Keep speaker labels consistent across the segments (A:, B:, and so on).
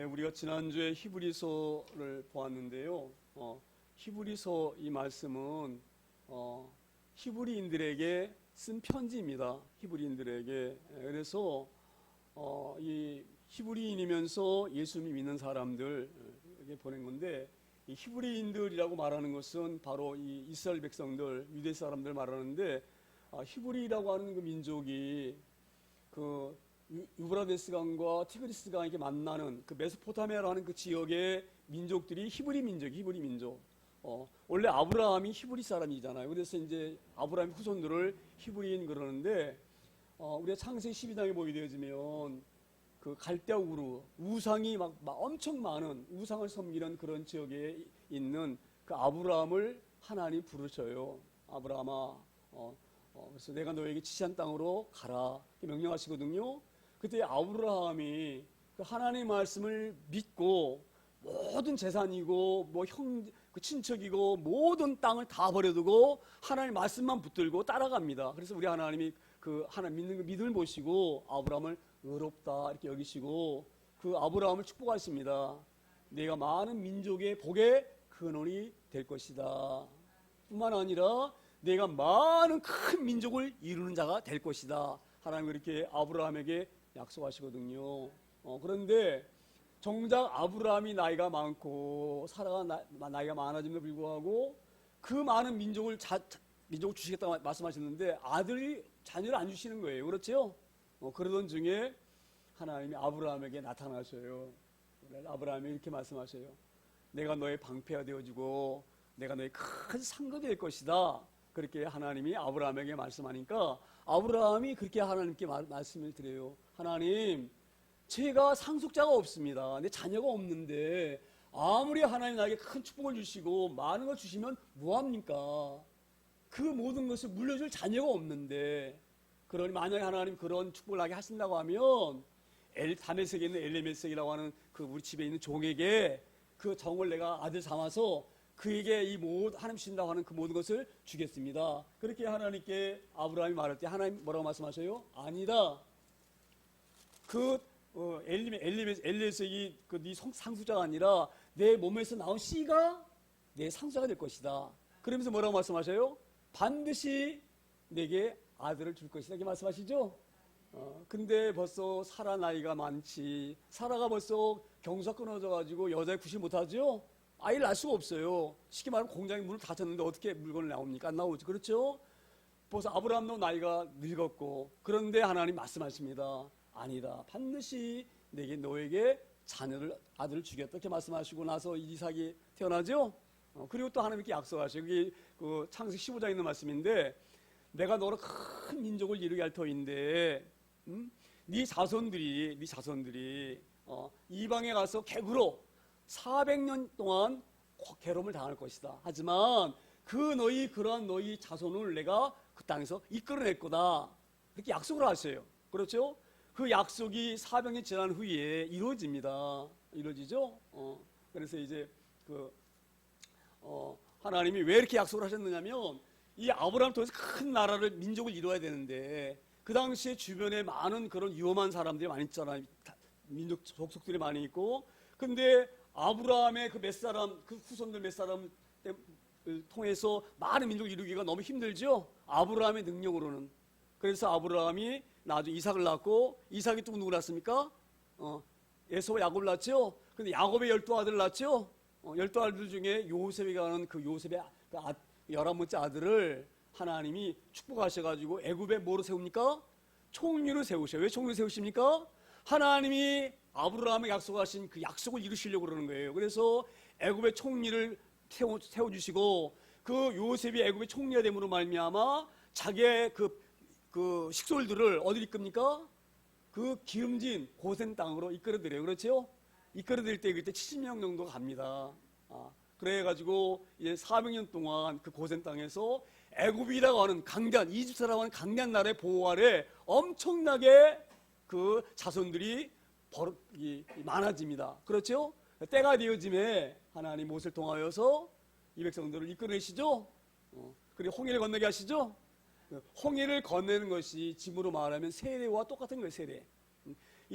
A: 우리가 지난주에 히브리서를 보았는데요. 히브리서 이 말씀은 히브리인들에게 쓴 편지입니다. 히브리인들에게. 그래서 이 히브리인이면서 예수님 믿는 사람들에게 보낸 건데, 이 히브리인들이라고 말하는 것은 바로 이 이스라엘 백성들, 유대 사람들 말하는데, 히브리라고 하는 그 민족이 그 유브라데스 강과 티그리스 강이 이렇게 만나는 그 메소포타미아라는 그 지역의 민족들이 히브리 민족. 원래 아브라함이 히브리 사람이잖아요. 그래서 이제 아브라함 후손들을 히브리인 그러는데, 우리가 창세기 12장에 보게 되어지면 그 갈대아 우르, 우상이 막 엄청 많은 우상을 섬기는 그런 지역에 있는 그 아브라함을 하나님 부르셔요. 아브라함아, 그래서 내가 너에게 지시한 땅으로 가라 이렇게 명령하시거든요. 그때 아브라함이 그 하나님의 말씀을 믿고 모든 재산이고 뭐 그 친척이고 모든 땅을 다 버려두고 하나님 말씀만 붙들고 따라갑니다. 그래서 우리 하나님이 그 하나님 믿는 그 믿음을 보시고 아브라함을 의롭다 이렇게 여기시고 그 아브라함을 축복하십니다. 내가 많은 민족의 복의 근원이 될 것이다. 뿐만 아니라 내가 많은 큰 민족을 이루는 자가 될 것이다. 하나님 그렇게 아브라함에게 약속하시거든요. 그런데 정작 아브라함이 나이가 많고 사라가 나이가 많아짐에도 불구하고 그 많은 민족을 주시겠다고 말씀하셨는데 자녀를 안 주시는 거예요. 그렇죠? 그러던 중에 하나님이 아브라함에게 나타나셔요. 아브라함이 이렇게 말씀하셔요. 내가 너의 방패가 되어주고 내가 너의 큰 상급이 될 것이다. 그렇게 하나님이 아브라함에게 말씀하니까 아브라함이 그렇게 하나님께 말씀을 드려요. 하나님, 제가 상속자가 없습니다. 내 자녀가 없는데 아무리 하나님 나에게 큰 축복을 주시고 많은 걸 주시면 뭐합니까? 그 모든 것을 물려줄 자녀가 없는데, 그러니 만약에 하나님 그런 축복을 나게 하신다고 하면 다메섹에 있는 엘레메섹이라고 하는 그 우리 집에 있는 종에게 그 정을 내가 아들 삼아서 그에게 이 모든 하나님 주신다고 하는 그 모든 것을 주겠습니다. 그렇게 하나님께 아브라함이 말할 때 하나님 뭐라고 말씀하셔요? 아니다. 그 엘리메섹이 그 네 상속자가 아니라 내 몸에서 나온 씨가 내 상속자가 될 것이다. 그러면서 뭐라고 말씀하셔요? 반드시 내게 아들을 줄 것이다. 이렇게 말씀하시죠? 근데 벌써 사라 나이가 많지. 사라가 벌써 경수가 끊어져가지고 여자에 구실 못하죠? 아이를 낳을 수가 없어요. 쉽게 말하면 공장에 문을 닫았는데 어떻게 물건을 나옵니까? 안 나오죠. 그렇죠? 벌써 아브라함도 나이가 늙었고, 그런데 하나님 말씀하십니다. 아니다. 반드시 너에게 아들을 주겠다. 이렇게 말씀하시고 나서 이삭이 태어나죠? 그리고 또 하나님께 약속하셔요. 그게 그 창세기 15장에 있는 말씀인데, 내가 너로 큰 민족을 이루게 할 터인데, 네 자손들이 이방에 가서 객으로 400년 동안 괴로움을 당할 것이다. 하지만 그러한 너희 자손을 내가 그 땅에서 이끌어낼 거다. 그렇게 약속을 하셔요. 그렇죠? 그 약속이 400년 지난 후에 이루어지죠? 그래서 이제 하나님이 왜 이렇게 약속을 하셨느냐면, 이 아브라함을 통해서 큰 나라를, 민족을 이루어야 되는데, 그 당시에 주변에 많은 그런 위험한 사람들이 많이 있잖아요. 민족 족속들이 많이 있고. 근데 아브라함의 그 후손들 몇 사람을 통해서 많은 민족을 이루기가 너무 힘들죠? 아브라함의 능력으로는. 그래서 아브라함이 나중에 이삭을 낳고, 이삭이 또 누구 낳습니까? 에서와 야곱을 낳죠? 근데 야곱의 12아들을 낳죠? 12아들 중에 요셉이가 하는 그 요셉의 11번째 아들을 하나님이 축복하셔가지고 애굽에 뭐로 세웁니까? 총리로 세우셔요. 왜 총리로 세우십니까? 하나님이 아브라함에게 약속하신 그 약속을 이루시려고 그러는 거예요. 그래서 애굽의 총리를 세워주시고, 그 요셉이 애굽의 총리가 됨으로 말미암아 자기의 그 식솔들을 어디로 이끕니까? 그 기름진 고센 땅으로 이끌어들여요. 그렇죠? 이끌어들일 때 그때 70명 정도 갑니다. 그래가지고 이제 400년 동안 그 고센 땅에서 애굽이라고 하는 이집트라고 하는 강대한 나라의 보호 아래 엄청나게 그 자손들이 많아집니다. 그렇죠? 때가 되어짐에 하나님 못을 통하여서 이 백성들을 이끌어내시죠? 그리고 홍해를 건너게 하시죠? 홍해를 건네는 것이 지금으로 말하면 세례와 똑같은 거예요. 세례.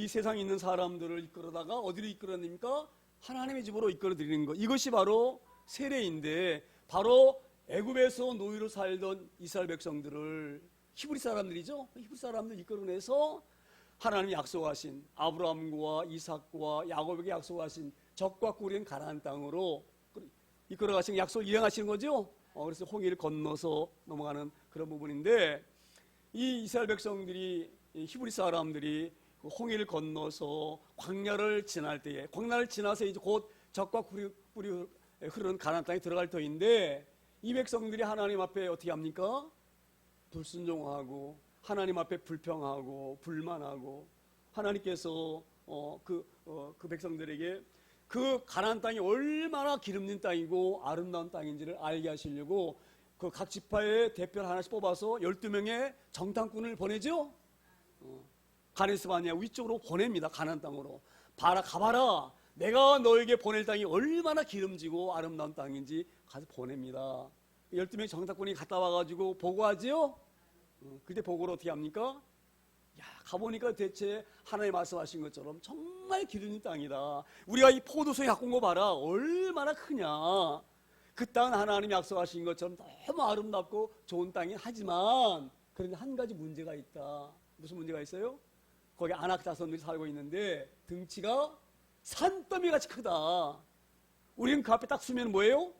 A: 이 세상에 있는 사람들을 이끌어다가 어디로 이끌어냅니까? 하나님의 집으로 이끌어드리는 것. 이것이 바로 세례인데, 바로 애굽에서 노예로 살던 이스라엘 백성들을, 히브리 사람들이죠. 히브리 사람들 이끌어내서 하나님이 약속하신 아브라함과 이삭과 야곱에게 약속하신 적과 꿀인 가나안 땅으로 이끌어가신 약속을 이행하시는 거죠. 그래서 홍해를 건너서 넘어가는 그런 부분인데, 이 이스라엘 백성들이, 히브리 사람들이 홍해를 건너서 광야를 지날 때에, 광야를 지나서 이제 곧 적과 꿀이 흐르는 가나안 땅에 들어갈 터인데, 이 백성들이 하나님 앞에 어떻게 합니까? 불순종하고 하나님 앞에 불평하고 불만하고, 하나님께서 그 백성들에게 그 가나안 땅이 얼마나 기름진 땅이고 아름다운 땅인지를 알게 하시려고 그 각 지파의 대표를 하나씩 뽑아서 12명의 정탐꾼을 보내죠. 가데스 바네아 위쪽으로 보냅니다. 가나안 땅으로. 가봐라. 내가 너에게 보낼 땅이 얼마나 기름지고 아름다운 땅인지 가서 보냅니다. 12명의 정탐꾼이 갔다 와가지고 보고하지요. 그때 보고를 어떻게 합니까? 야, 가보니까 대체 하나님 말씀하신 것처럼 정말 기름진 땅이다. 우리가 이 포도송이 갖고 온 거 봐라. 얼마나 크냐. 그 땅은 하나님이 약속하신 것처럼 너무 아름답고 좋은 땅이 하지만, 그런데 한 가지 문제가 있다. 무슨 문제가 있어요? 거기 아낙 자손들이 살고 있는데 등치가 산더미같이 크다. 우리는 그 앞에 딱 서면 뭐예요?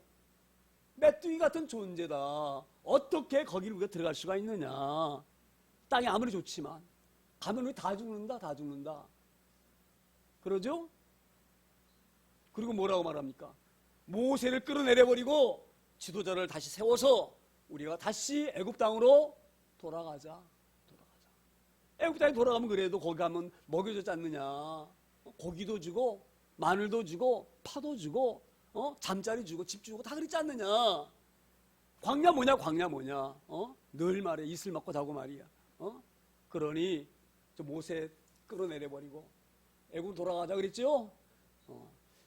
A: 메뚜기 같은 존재다. 어떻게 거기를 우리가 들어갈 수가 있느냐. 땅이 아무리 좋지만 가면 우리 다 죽는다, 다 죽는다. 그러죠? 그리고 뭐라고 말합니까? 모세를 끌어내려버리고 지도자를 다시 세워서 우리가 다시 애굽 땅으로 돌아가자. 애굽 땅에 돌아가면 그래도 거기 가면 먹여주지 않느냐. 고기도 주고 마늘도 주고 파도 주고 잠자리 주고 집 주고 다 그랬지 않느냐. 광야 뭐냐, 광야 뭐냐. 늘 말해 이슬 먹고 자고 말이야. 그러니 저 모세 끌어내려버리고 애굽 돌아가자 그랬죠.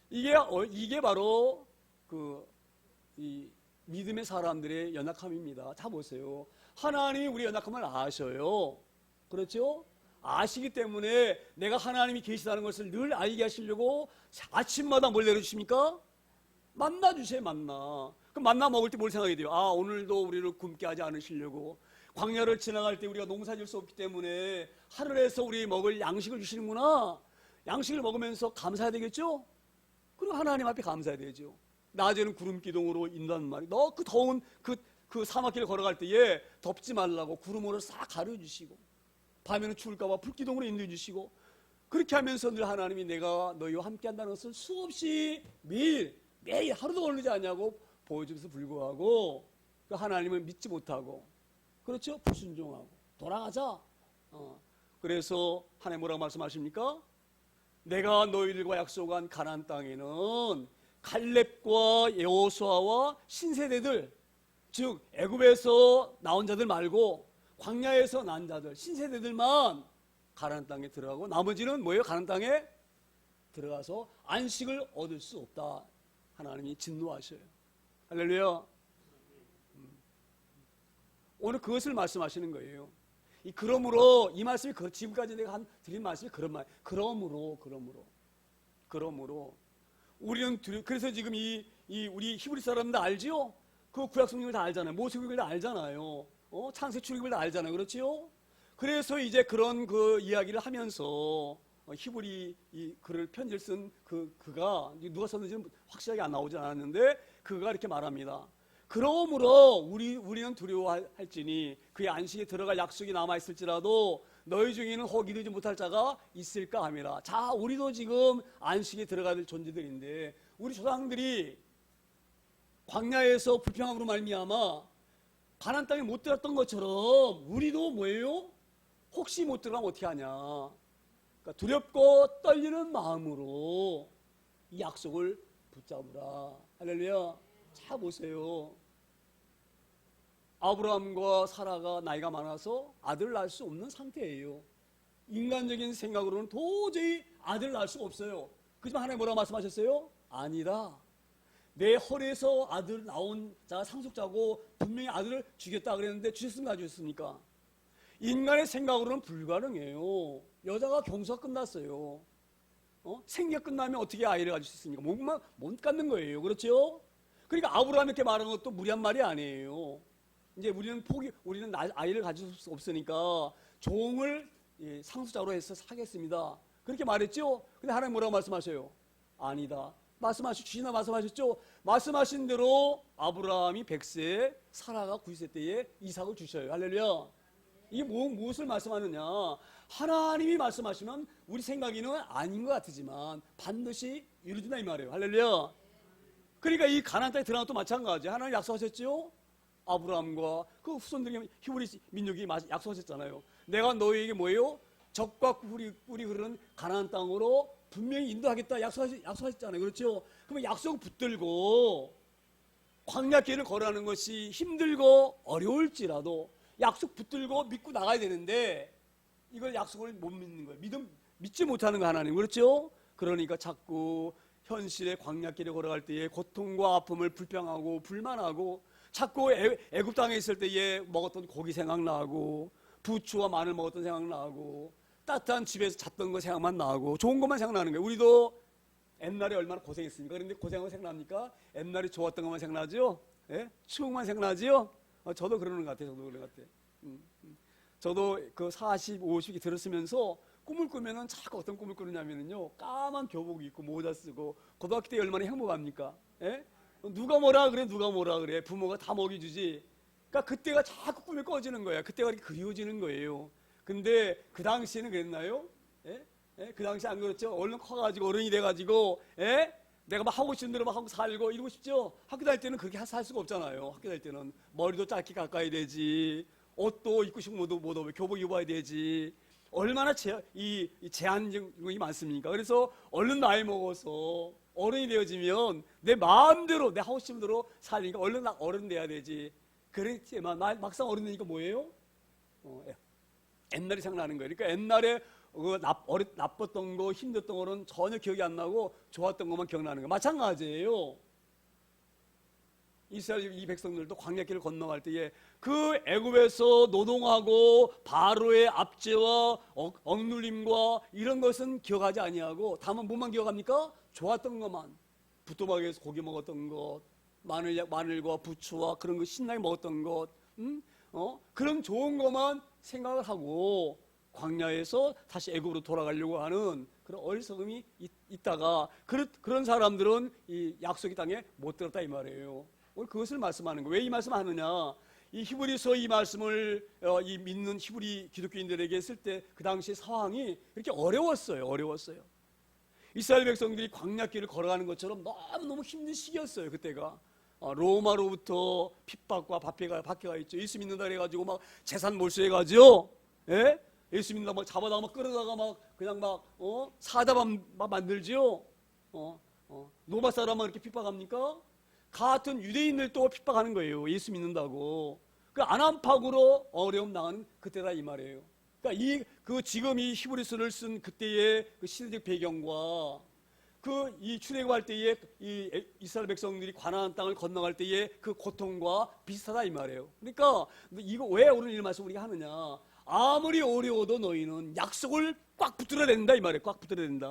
A: 이게 바로 이 믿음의 사람들의 연약함입니다. 자 보세요. 하나님이 우리 연약함을 아셔요. 그렇죠? 아시기 때문에 내가 하나님이 계시다는 것을 늘 알게 하시려고 아침마다 뭘 내려주십니까? 만나 주세요. 만나. 그럼 만나 먹을 때 뭘 생각해야 돼요? 아, 오늘도 우리를 굶게 하지 않으시려고 광야를 지나갈 때 우리가 농사 지을 수 없기 때문에 하늘에서 우리 먹을 양식을 주시는구나. 양식을 먹으면서 감사해야 되겠죠? 그리고 하나님 앞에 감사해야 되죠. 낮에는 구름 기둥으로 인단 말이. 너 그 더운 그 사막길을 걸어갈 때에 덥지 말라고 구름으로 싹 가려주시고, 밤에는 추울까봐 불기둥으로 인도해주시고, 그렇게 하면서 늘 하나님이 내가 너희와 함께 한다는 것을 수없이 매일 하루도 걸리지 않냐고 보여주면서 불구하고 그 하나님을 믿지 못하고, 그렇죠? 불순종하고 돌아가자. 그래서 하나님 뭐라고 말씀하십니까? 내가 너희들과 약속한 가나안 땅에는 갈렙과 여호수아와 신세대들, 즉 애굽에서 나온 자들 말고 광야에서 난 자들, 신세대들만 가나안 땅에 들어가고 나머지는 뭐예요? 가나안 땅에 들어가서 안식을 얻을 수 없다. 하나님이 진노하셔요. 할렐루야. 오늘 그것을 말씀하시는 거예요. 그러므로 이 말씀이 지금까지 내가 드린 말씀이 그런 말. 그러므로 우리는 그래서 지금 우리 히브리 사람들 알지요? 그 구약 성경을 다 알잖아요. 모세국을 다 알잖아요. 창세 출애굽을 다 알잖아요. 그렇지요? 그래서 이제 그런 그 이야기를 하면서 히브리 이 글을 편지를 쓴 그가 누가 썼는지는 확실하게 안 나오지 않았는데 그가 이렇게 말합니다. 그러므로 우리는 두려워할지니 그의 안식에 들어갈 약속이 남아있을지라도 너희 중에는 혹 이르지 못할 자가 있을까 함이라. 자, 우리도 지금 안식에 들어가야 될 존재들인데 우리 조상들이 광야에서 불평함으로 말미암아 가나안 땅에 못 들어갔던 것처럼 우리도 뭐예요? 혹시 못 들어가면 어떻게 하냐. 그러니까 두렵고 떨리는 마음으로 이 약속을 붙잡으라. 할렐루야. 자 보세요. 아브라함과 사라가 나이가 많아서 아들을 낳을 수 없는 상태예요. 인간적인 생각으로는 도저히 아들을 낳을 수가 없어요. 그지만 하나님 뭐라고 말씀하셨어요? 아니다. 내 허리에서 아들 나온 자가 상속자고 분명히 아들을 주겠다 그랬는데 주셨습니까? 안 주셨습니까? 인간의 생각으로는 불가능해요. 여자가 경수가 끝났어요. 생리가 끝나면 어떻게 아이를 가질 수 있습니까? 못 갖는 거예요. 그렇죠? 그러니까 아브라함이 이렇게 말하는 것도 무리한 말이 아니에요. 이제 우리는 아이를 가질 수 없으니까 종을 상수자로 해서 사겠습니다. 그렇게 말했죠? 근데 하나님 뭐라고 말씀하셔요? 아니다. 주시나 말씀하셨죠? 말씀하신 대로 아브라함이 100세, 사라가 90세 때에 이삭을 주셔요. 할렐루야. 이게 무엇을 말씀하느냐? 하나님이 말씀하시면 우리 생각에는 아닌 것 같지만 반드시 이루어진다 이 말이에요. 할렐루야. 그러니까 이 가나안 땅에 들어간 것도 마찬가지예요. 하나님 약속하셨죠? 아브라함과 그 후손들에게 히브리 민족이 약속하셨잖아요. 내가 너희에게 뭐예요? 적과 꿀이 흐르는 가나안 땅으로 분명히 인도하겠다 약속하셨잖아요. 그렇죠? 그러면 약속 붙들고 광야길을 걸어가는 것이 힘들고 어려울지라도 약속 붙들고 믿고 나가야 되는데 이걸 약속을 못 믿는 거예요. 믿지 못하는 거 하나님. 그렇죠? 그러니까 자꾸 현실의 광야길에 걸어갈 때에 고통과 아픔을 불평하고 불만하고 자꾸 애굽 땅에 있을 때에 먹었던 고기 생각나고 부추와 마늘 먹었던 생각나고 따뜻한 집에서 잤던 거 생각만 나고 좋은 것만 생각나는 거예요. 우리도 옛날에 얼마나 고생했습니까? 그런데 고생한 거 생각납니까? 옛날에 좋았던 것만 생각나죠? 예? 추억만 생각나죠? 저도 그러는 것 같아요. 저도 그 40, 50이 들었으면서 꿈을 꾸면은 자꾸 어떤 꿈을 꾸느냐면요. 까만 교복 입고 모자 쓰고 고등학교 때 얼마나 행복합니까? 예? 누가 뭐라 그래. 부모가 다 먹여주지. 그러니까 그때가 자꾸 꿈이 꺼지는 거야. 그때가 이렇게 그리워지는 거예요. 근데 그 당시에는 그랬나요? 예? 예? 그 당시 안 그렇죠? 얼른 커가지고 어른이 돼가지고 예? 내가 막 하고 싶은 대로 막 하고 살고 이러고 싶죠? 학교 다닐 때는 그렇게 살 수가 없잖아요. 학교 다닐 때는 머리도 짧게 깎아야 되지, 옷도 입고 싶은 못 입어, 교복 입어야 되지. 얼마나 제한적이 많습니까? 그래서 얼른 나이 먹어서 어른이 되어지면 내 마음대로 내 하고 싶은 대로 살니까 얼른 어른 돼야 되지. 그랬지만 막상 어른 되니까 뭐예요? 옛날이 생각나는 거예요. 그러니까 옛날에 나빴던 거, 힘들었던 거는 전혀 기억이 안 나고 좋았던 것만 기억나는 거예요. 마찬가지예요. 이스라엘 이 백성들도 광야길을 건너갈 때에 그 애굽에서 노동하고 바로의 압제와 억눌림과 이런 것은 기억하지 아니하고 다만 뭐만 기억합니까? 좋았던 것만, 부뚜막에서 고기 먹었던 것, 마늘과 부추와 그런 거 신나게 먹었던 것, 그런 좋은 것만 생각을 하고 광야에서 다시 애굽으로 돌아가려고 하는 그런 어리석음이 있다가 그런 사람들은 이 약속의 땅에 못 들었다 이 말이에요. 오늘 그것을 말씀하는 거예요. 왜 이 말씀하느냐? 이 히브리서 이 말씀을 이 믿는 히브리 기독교인들에게 했을 때 그 당시 상황이 이렇게 어려웠어요. 이스라엘 백성들이 광야길을 걸어가는 것처럼 너무너무 힘든 시기였어요. 그때가 로마로부터 핍박과 박해가 있죠. 예수 믿는다 그래가지고 막 재산 몰수해가지고 예? 예수 믿는다 막 잡아다가 막 끌어다가 막 그냥 사자만 만들지요. 로마 사람만 이렇게 핍박합니까? 같은 유대인들도 핍박하는 거예요. 예수 믿는다고. 그 안암팍으로 어려움 당하는 그때다 이 말이에요. 그러니까 지금 이 히브리서를 쓴 그때의 그 시대적 배경과 이 출애굽할 때에 이 이스라엘 백성들이 가나안 땅을 건너갈 때의 그 고통과 비슷하다 이 말이에요. 그러니까 이거 왜 오늘 이 말씀 우리가 하느냐? 아무리 어려워도 너희는 약속을 꽉 붙들어야 된다 이 말이에요. 꽉 붙들어야 된다.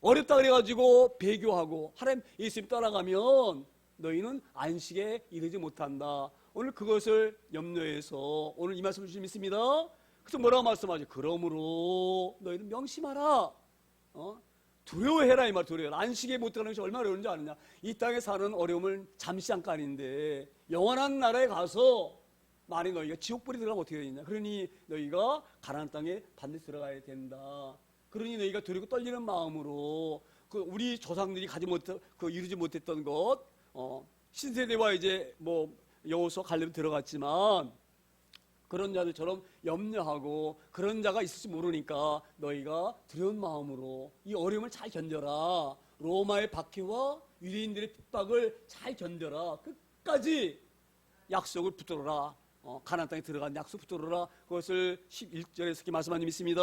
A: 어렵다 그래가지고 배교하고 하나님 예수님 따라가면 너희는 안식에 이르지 못한다. 오늘 그것을 염려해서 오늘 이 말씀을 주님 믿습니다. 그래서 뭐라고 말씀하죠? 그러므로 너희는 명심하라. 두려워해라 이 말. 두려워해라. 안식에 못 들어가는 것이 얼마나 어려운지 아느냐. 이 땅에 사는 어려움은 잠시 잠깐인데 영원한 나라에 가서 만약 너희가 지옥불에 들어가면 어떻게 되느냐. 그러니 너희가 가나안 땅에 반드시 들어가야 된다. 그러니 너희가 두렵고 떨리는 마음으로 우리 조상들이 이루지 못했던 것, 신세대와 이제 여호수아 갈렙 들어갔지만 그런 자들처럼 염려하고 그런 자가 있을지 모르니까 너희가 두려운 마음으로 이 어려움을 잘 견뎌라. 로마의 박해와 유대인들의 핍박을 잘 견뎌라. 끝까지 약속을 붙들어라. 가나안 땅에 들어간 약속 붙들어라. 그것을 11절에서 이렇게 말씀하는 님 있습니다.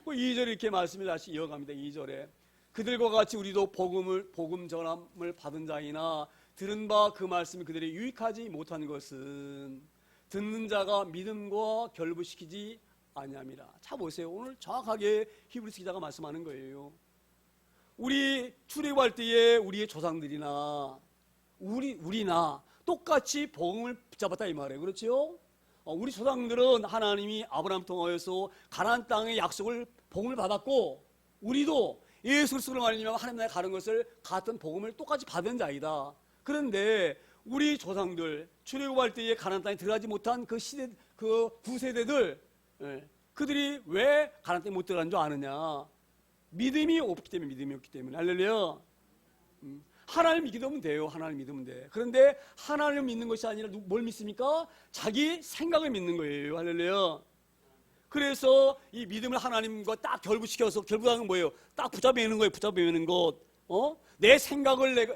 A: 2절에 이렇게 말씀을 다시 이어갑니다. 2절에 그들과 같이 우리도 복음 전함을 받은 자이나 들은 바 그 말씀이 그들이 유익하지 못한 것은 듣는 자가 믿음과 결부시키지 아니함이라. 자 보세요. 오늘 정확하게 히브리서 기자가 말씀하는 거예요. 우리 출애굽할 때에 우리의 조상들이나 우리나 똑같이 복음을 붙잡았다 이 말이에요. 그렇죠? 우리 조상들은 하나님이 아브라함 통하여서 가나안 땅의 약속을 복음을 받았고, 우리도 예수 그리스도를 말미암아 하나님 나라에 가는 것을 같은 복음을 똑같이 받은 자이다. 그런데 우리 조상들 출애굽할 때에 가나안 땅에 들어가지 못한 그 시대, 그 구세대들, 그들이 왜 가나안 땅에 못 들어간 줄 아느냐? 믿음이 없기 때문에. 할렐루야. 하나님 믿으면 돼요. 하나님 믿으면 돼. 그런데 하나님을 믿는 것이 아니라 뭘 믿습니까? 자기 생각을 믿는 거예요. 할렐루야. 그래서 이 믿음을 하나님과 딱 결부시켜서, 결부하는 뭐예요? 딱 붙잡아매는 거예요. 붙잡아매는 것. 내 생각을 내가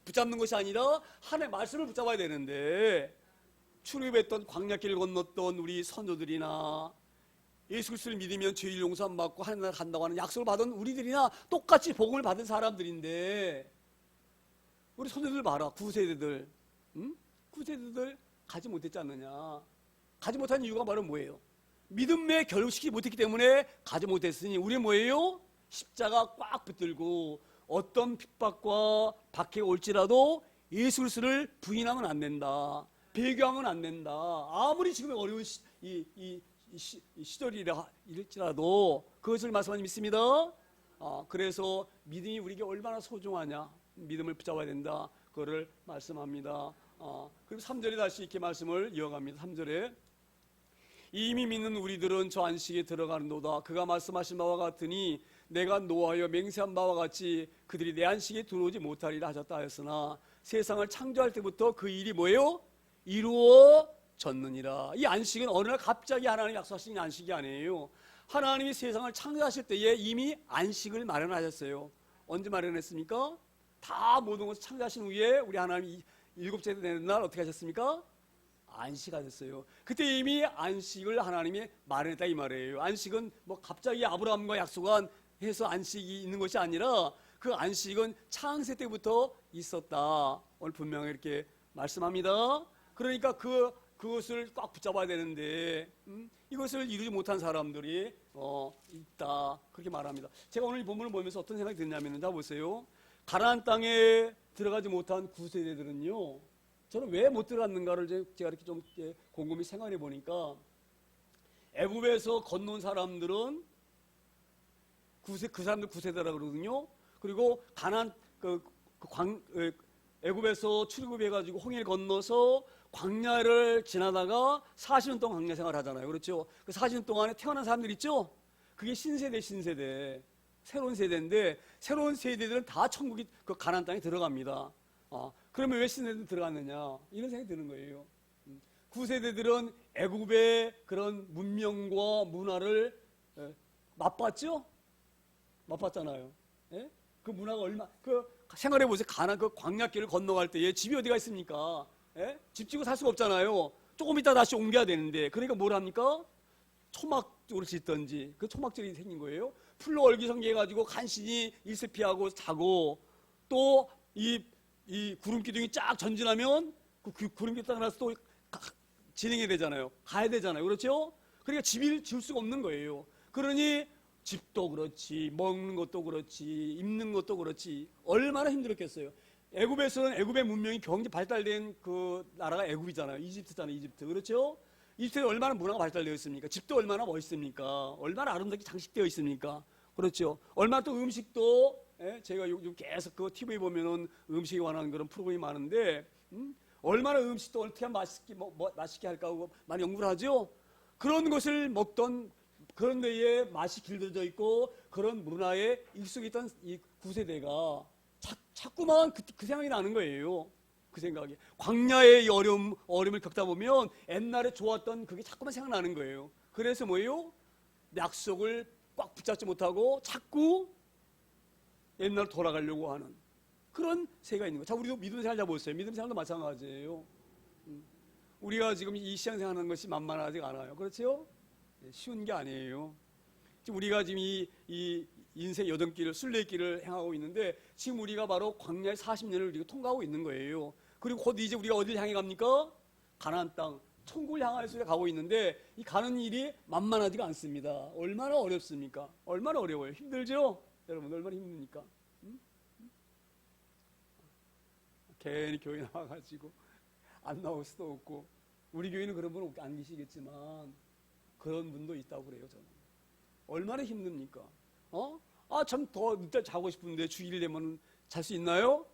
A: 붙잡는 것이 아니라 하나님의 말씀을 붙잡아야 되는데, 출애굽했던 광야길을 건넜던 우리 선조들이나 예수 그리스도를 믿으면 죄일 용서 안 받고 하나님 나라 간다고 하는 약속을 받은 우리들이나 똑같이 복음을 받은 사람들인데, 우리 선조들 봐라. 구세대들, 구세대들 가지 못했지 않느냐? 가지 못한 이유가 바로 뭐예요? 믿음에 결국시키지 못했기 때문에 가지 못했으니, 우리 뭐예요? 십자가 꽉 붙들고 어떤 핍박과 박해가 올지라도 예수 그리스도를 부인하면 안 된다. 배교하면 안 된다. 아무리 지금 어려운 시절이랄지라도 그것을 말씀하니 믿습니다. 그래서 믿음이 우리에게 얼마나 소중하냐, 믿음을 붙잡아야 된다, 그거를 말씀합니다. 그리고 3절에 다시 이렇게 말씀을 이어갑니다. 3절에 이미 믿는 우리들은 저 안식에 들어가는도다. 그가 말씀하신 바와 같으니 내가 노하여 맹세한 바와 같이 그들이 내 안식에 들어오지 못하리라 하셨다 하였으나 세상을 창조할 때부터 그 일이 뭐예요? 이루어졌느니라. 이 안식은 어느 날 갑자기 하나님이 약속하신 안식이 아니에요. 하나님이 세상을 창조하실 때에 이미 안식을 마련하셨어요. 언제 마련했습니까? 다 모든 것을 창조하신 후에 우리 하나님이 일곱째 되는 날 어떻게 하셨습니까? 안식하셨어요. 그때 이미 안식을 하나님이 마련했다 이 말이에요. 안식은 뭐 갑자기 아브라함과 약속한 해서 안식이 있는 것이 아니라 그 안식은 창세 때부터 있었다. 오늘 분명히 이렇게 말씀합니다. 그러니까 그것을 꽉 붙잡아야 되는데 이것을 이루지 못한 사람들이 있다, 그렇게 말합니다. 제가 오늘 이 본문을 보면서 어떤 생각이 드냐면, 자 보세요. 가나안 땅에 들어가지 못한 구세대들은요, 저는 왜 못 들어갔는가를 제가 이렇게 좀 곰곰이 생각해 보니까, 애굽에서 건너온 사람들은 그 사람들 구세대라고 그러거든요. 그리고 가나안 애굽에서 출애굽해가지고 홍해를 건너서 광야를 지나다가 40년 동안 광야 생활을 하잖아요. 그렇죠? 그 40년 동안에 태어난 사람들 있죠? 그게 신세대, 새로운 세대인데, 새로운 세대들은 다 천국이 그 가나안 땅에 들어갑니다. 그러면 왜 신세대들 들어갔느냐, 이런 생각이 드는 거예요. 구세대들은 애굽의 그런 문명과 문화를 맛봤죠? 맛봤잖아요. 예? 그 문화가 생각해 보세요. 그 광야길을 건너갈 때에 집이 어디가 있습니까? 예? 집 지고 살 수가 없잖아요. 조금 있다 다시 옮겨야 되는데, 그러니까 뭘 합니까? 초막으로 짓던지, 그 초막절이 생긴 거예요. 풀로 얼기성기해가지고 간신히 일세 피하고 자고, 또 이 구름기둥이 쫙 전진하면 그 구름기 딱 나서 또 진행해야 되잖아요. 가야 되잖아요. 그렇죠? 그러니까 집을 지을 수가 없는 거예요. 그러니 집도 그렇지, 먹는 것도 그렇지, 입는 것도 그렇지, 얼마나 힘들었겠어요. 애굽에서는 애굽의 문명이 경제 발달된 그 나라가 애굽이잖아요. 이집트잖아요. 이집트. 그렇죠? 이집트에 얼마나 문화가 발달되어 있습니까? 집도 얼마나 멋있습니까? 얼마나 아름답게 장식되어 있습니까? 그렇죠? 얼마나 또 음식도, 제가 요즘 계속 그 TV에 보면은 음식에 관한 그런 프로그램이 많은데, 얼마나 음식도 어떻게 맛있게 할까 하고 많이 연구를 하죠? 그런 것을 먹던, 그런 데에 맛이 길들여져 있고 그런 문화에 익숙해 있던 이 구세대가 자꾸만 그 생각이 나는 거예요. 그 생각이. 광야의 이 어려움을 겪다 보면 옛날에 좋았던 그게 자꾸만 생각나는 거예요. 그래서 뭐예요? 약속을 꽉 붙잡지 못하고 자꾸 옛날로 돌아가려고 하는 그런 세가 있는 거예요. 자, 우리도 믿음 생활 잡아보세요. 믿음 생활도 마찬가지예요. 우리가 지금 이 신앙생활 하는 것이 만만하지 않아요. 그렇죠? 쉬운 게 아니에요. 지금 우리가 지금 이 인생 여정길을, 순례길을 향하고 있는데, 지금 우리가 바로 광야의 40년을 우리가 통과하고 있는 거예요. 그리고 곧 이제 우리가 어디를 향해 갑니까? 가나안 땅, 천국을 향해서 가고 있는데 이 가는 일이 만만하지가 않습니다. 얼마나 어렵습니까? 얼마나 어려워요. 힘들죠? 여러분 얼마나 힘듭니까? 응? 괜히 교회 나와가지고 안 나올 수도 없고, 우리 교회는 그런 분 안 계시겠지만 그런 분도 있다고 그래요. 저는 얼마나 힘듭니까? 참 더 늦게 자고 싶은데 주일 되면 잘 수 있나요?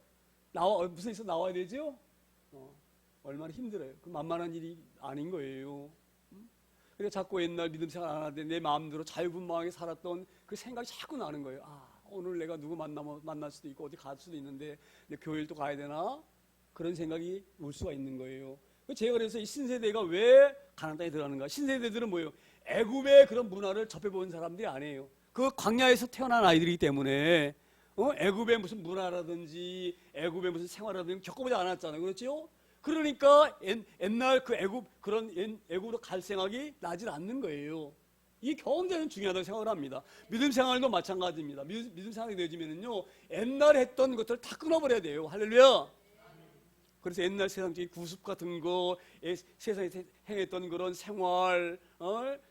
A: 무슨 일이 나와야 되죠? 얼마나 힘들어요. 그 만만한 일이 아닌 거예요. 그래 자꾸 옛날 믿음 생활 안 하는데 내 마음대로 자유분방하게 살았던 그 생각이 자꾸 나는 거예요. 오늘 내가 누구 만날 수도 있고 어디 갈 수도 있는데 내 교회를 또 가야 되나? 그런 생각이 올 수가 있는 거예요. 제가 그래서 이 신세대가 왜 가나안 땅에 들어가는가? 신세대들은 뭐예요? 애굽의 그런 문화를 접해본 사람들이 아니에요. 그 광야에서 태어난 아이들이기 때문에 애굽의 무슨 문화라든지 애굽의 무슨 생활이라든지 겪어보지 않았잖아요. 그렇죠? 그러니까 옛날 그 애굽으로 갈 생각이 나질 않는 거예요. 이게 굉장히 중요하다고 생각을 합니다. 믿음 생활도 마찬가지입니다. 믿음 생활이 되어지면요, 옛날에 했던 것들을 다 끊어버려야 돼요. 할렐루야. 그래서 옛날 세상적인 구습 같은 거, 세상에서 행했던 그런 생활,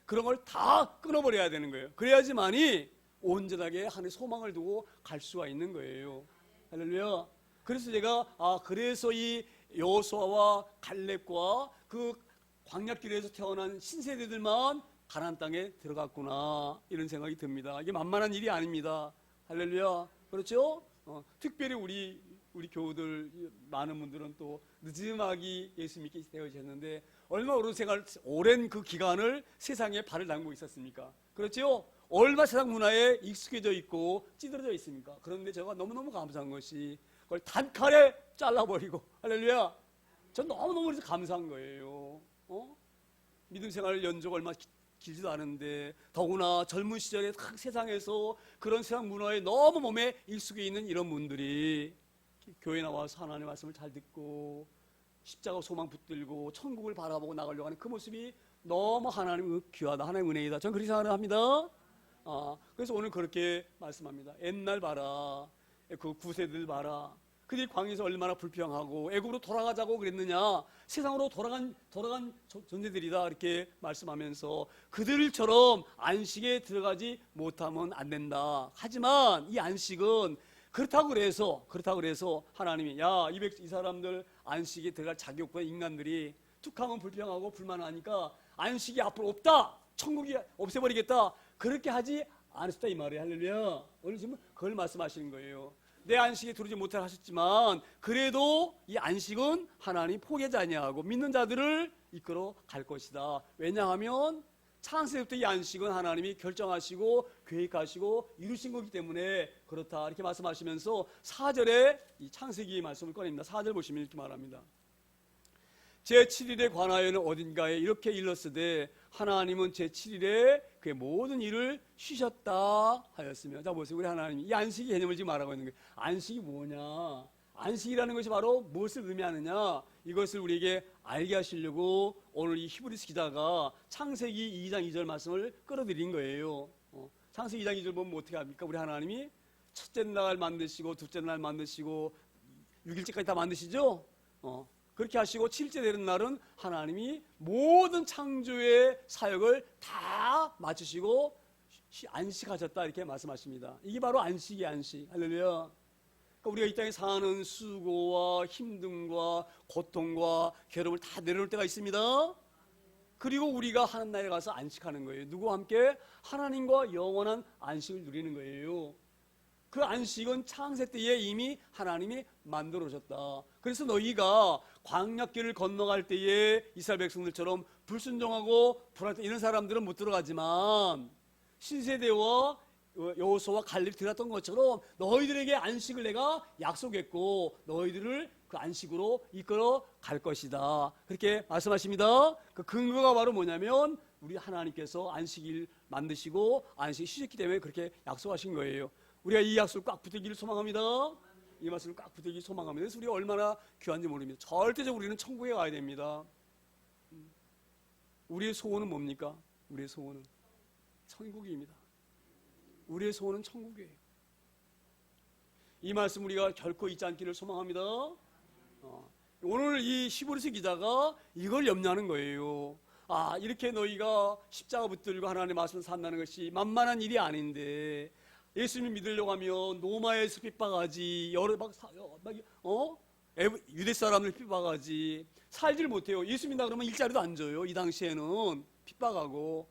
A: 그런 걸 다 끊어버려야 되는 거예요. 그래야지만이 온전하게 하나님의 소망을 두고 갈 수가 있는 거예요. 할렐루야. 그래서 제가 그래서 이 여호수아와 갈렙과 그 광야길에서 태어난 신세대들만 가나안 땅에 들어갔구나, 이런 생각이 듭니다. 이게 만만한 일이 아닙니다. 할렐루야. 그렇죠? 특별히 우리 교우들 많은 분들은 또 늦음하게 예수 믿게 되어졌는데 얼마 오랜 그 기간을 세상에 발을 담고 있었습니까? 그렇죠? 얼마 세상 문화에 익숙해져 있고 찌들어져 있습니까? 그런데 제가 너무너무 감사한 것이 그걸 단칼에 잘라버리고, 할렐루야, 전 너무너무 감사한 거예요. 믿음 생활 연조가 얼마 길지도 않은데, 더구나 젊은 시절에 세상에서 그런 세상 문화에 너무 몸에 익숙해 있는 이런 분들이 교회 나와서 하나님의 말씀을 잘 듣고 십자가 소망 붙들고 천국을 바라보고 나가려고 하는 그 모습이 너무 하나님의 귀하다, 하나님의 은혜이다, 저는 그렇게 생각을 합니다. 그래서 오늘 그렇게 말씀합니다. 옛날 봐라, 그 구세들 봐라, 그들이 광야에서 얼마나 불평하고 애굽으로 돌아가자고 그랬느냐, 세상으로 돌아간 존재들이다, 이렇게 말씀하면서 그들처럼 안식에 들어가지 못하면 안 된다. 하지만 이 안식은 그렇다고 그래서 하나님이 이 사람들 안식에 들어갈 자격이 없고 인간들이 툭하면 불평하고 불만하니까 안식이 앞으로 없다, 천국이 없애버리겠다, 그렇게 하지 않으셨다, 이 말이에요. 할렐루야. 오늘 지금 그걸 말씀하시는 거예요. 내 안식에 들어오지 못하게 하셨지만 그래도 이 안식은 하나님 포기하지 아니하고 믿는 자들을 이끌어 갈 것이다. 왜냐하면 창세부터 이 안식은 하나님이 결정하시고 계획하시고 이루신 거기 때문에 그렇다, 이렇게 말씀하시면서 4절에 이 창세기의 말씀을 꺼냅니다. 4절 보시면 이렇게 말합니다. 제7일에 관하여는 어딘가에 이렇게 일렀으되 하나님은 제7일에 그의 모든 일을 쉬셨다 하였으며. 자 보세요. 우리 하나님이 이 안식의 개념을 지금 말하고 있는 거예요. 안식이 뭐냐, 안식이라는 것이 바로 무엇을 의미하느냐, 이것을 우리에게 알게 하시려고 오늘 이 히브리서 기자가 창세기 2장 2절 말씀을 끌어들인 거예요. 창세기 2장 2절 보면 어떻게 합니까? 우리 하나님이 첫째 날 만드시고 둘째 날 만드시고 6일째까지 다 만드시죠? 그렇게 하시고 7일째 되는 날은 하나님이 모든 창조의 사역을 다 마치시고 안식하셨다, 이렇게 말씀하십니다. 이게 바로 안식이 안식. 할렐루야. 그러니까 우리가 이 땅에 사는 수고와 힘듦과 고통과 괴로움을 다 내려놓을 때가 있습니다. 그리고 우리가 하나님 나라에 가서 안식하는 거예요. 누구와 함께? 하나님과 영원한 안식을 누리는 거예요. 그 안식은 창세 때에 이미 하나님이 만들어 오셨다. 그래서 너희가 광야길을 건너갈 때에 이스라엘 백성들처럼 불순종하고 불안했던 이런 사람들은 못 들어가지만 신세대와 여호수아와 갈렙이 들어갔던 것처럼 너희들에게 안식을 내가 약속했고 너희들을 그 안식으로 이끌어 갈 것이다, 그렇게 말씀하십니다. 그 근거가 바로 뭐냐면 우리 하나님께서 안식일 만드시고 안식일 쉬셨기 때문에 그렇게 약속하신 거예요. 우리가 이 약속을 꽉 붙들기를 소망합니다. 이 말씀을 꽉 붙들기를 소망합니다. 그래서 우리가 얼마나 귀한지 모릅니다. 절대적으로 우리는 천국에 가야 됩니다. 우리의 소원은 뭡니까? 우리의 소원은 천국입니다. 우리의 소원은 천국이에요. 이 말씀 우리가 결코 잊지 않기를 소망합니다. 오늘 이 히브리서 기자가 이걸 염려하는 거예요. 아, 이렇게 너희가 십자가 붙들고 하나님의 말씀을 산다는 것이 만만한 일이 아닌데, 예수님 믿으려고 하면 로마에서 핍박하지, 유대 사람을 핍박하지, 살질 못해요. 예수 믿나 그러면 일자리도 안 줘요. 이 당시에는 핍박하고,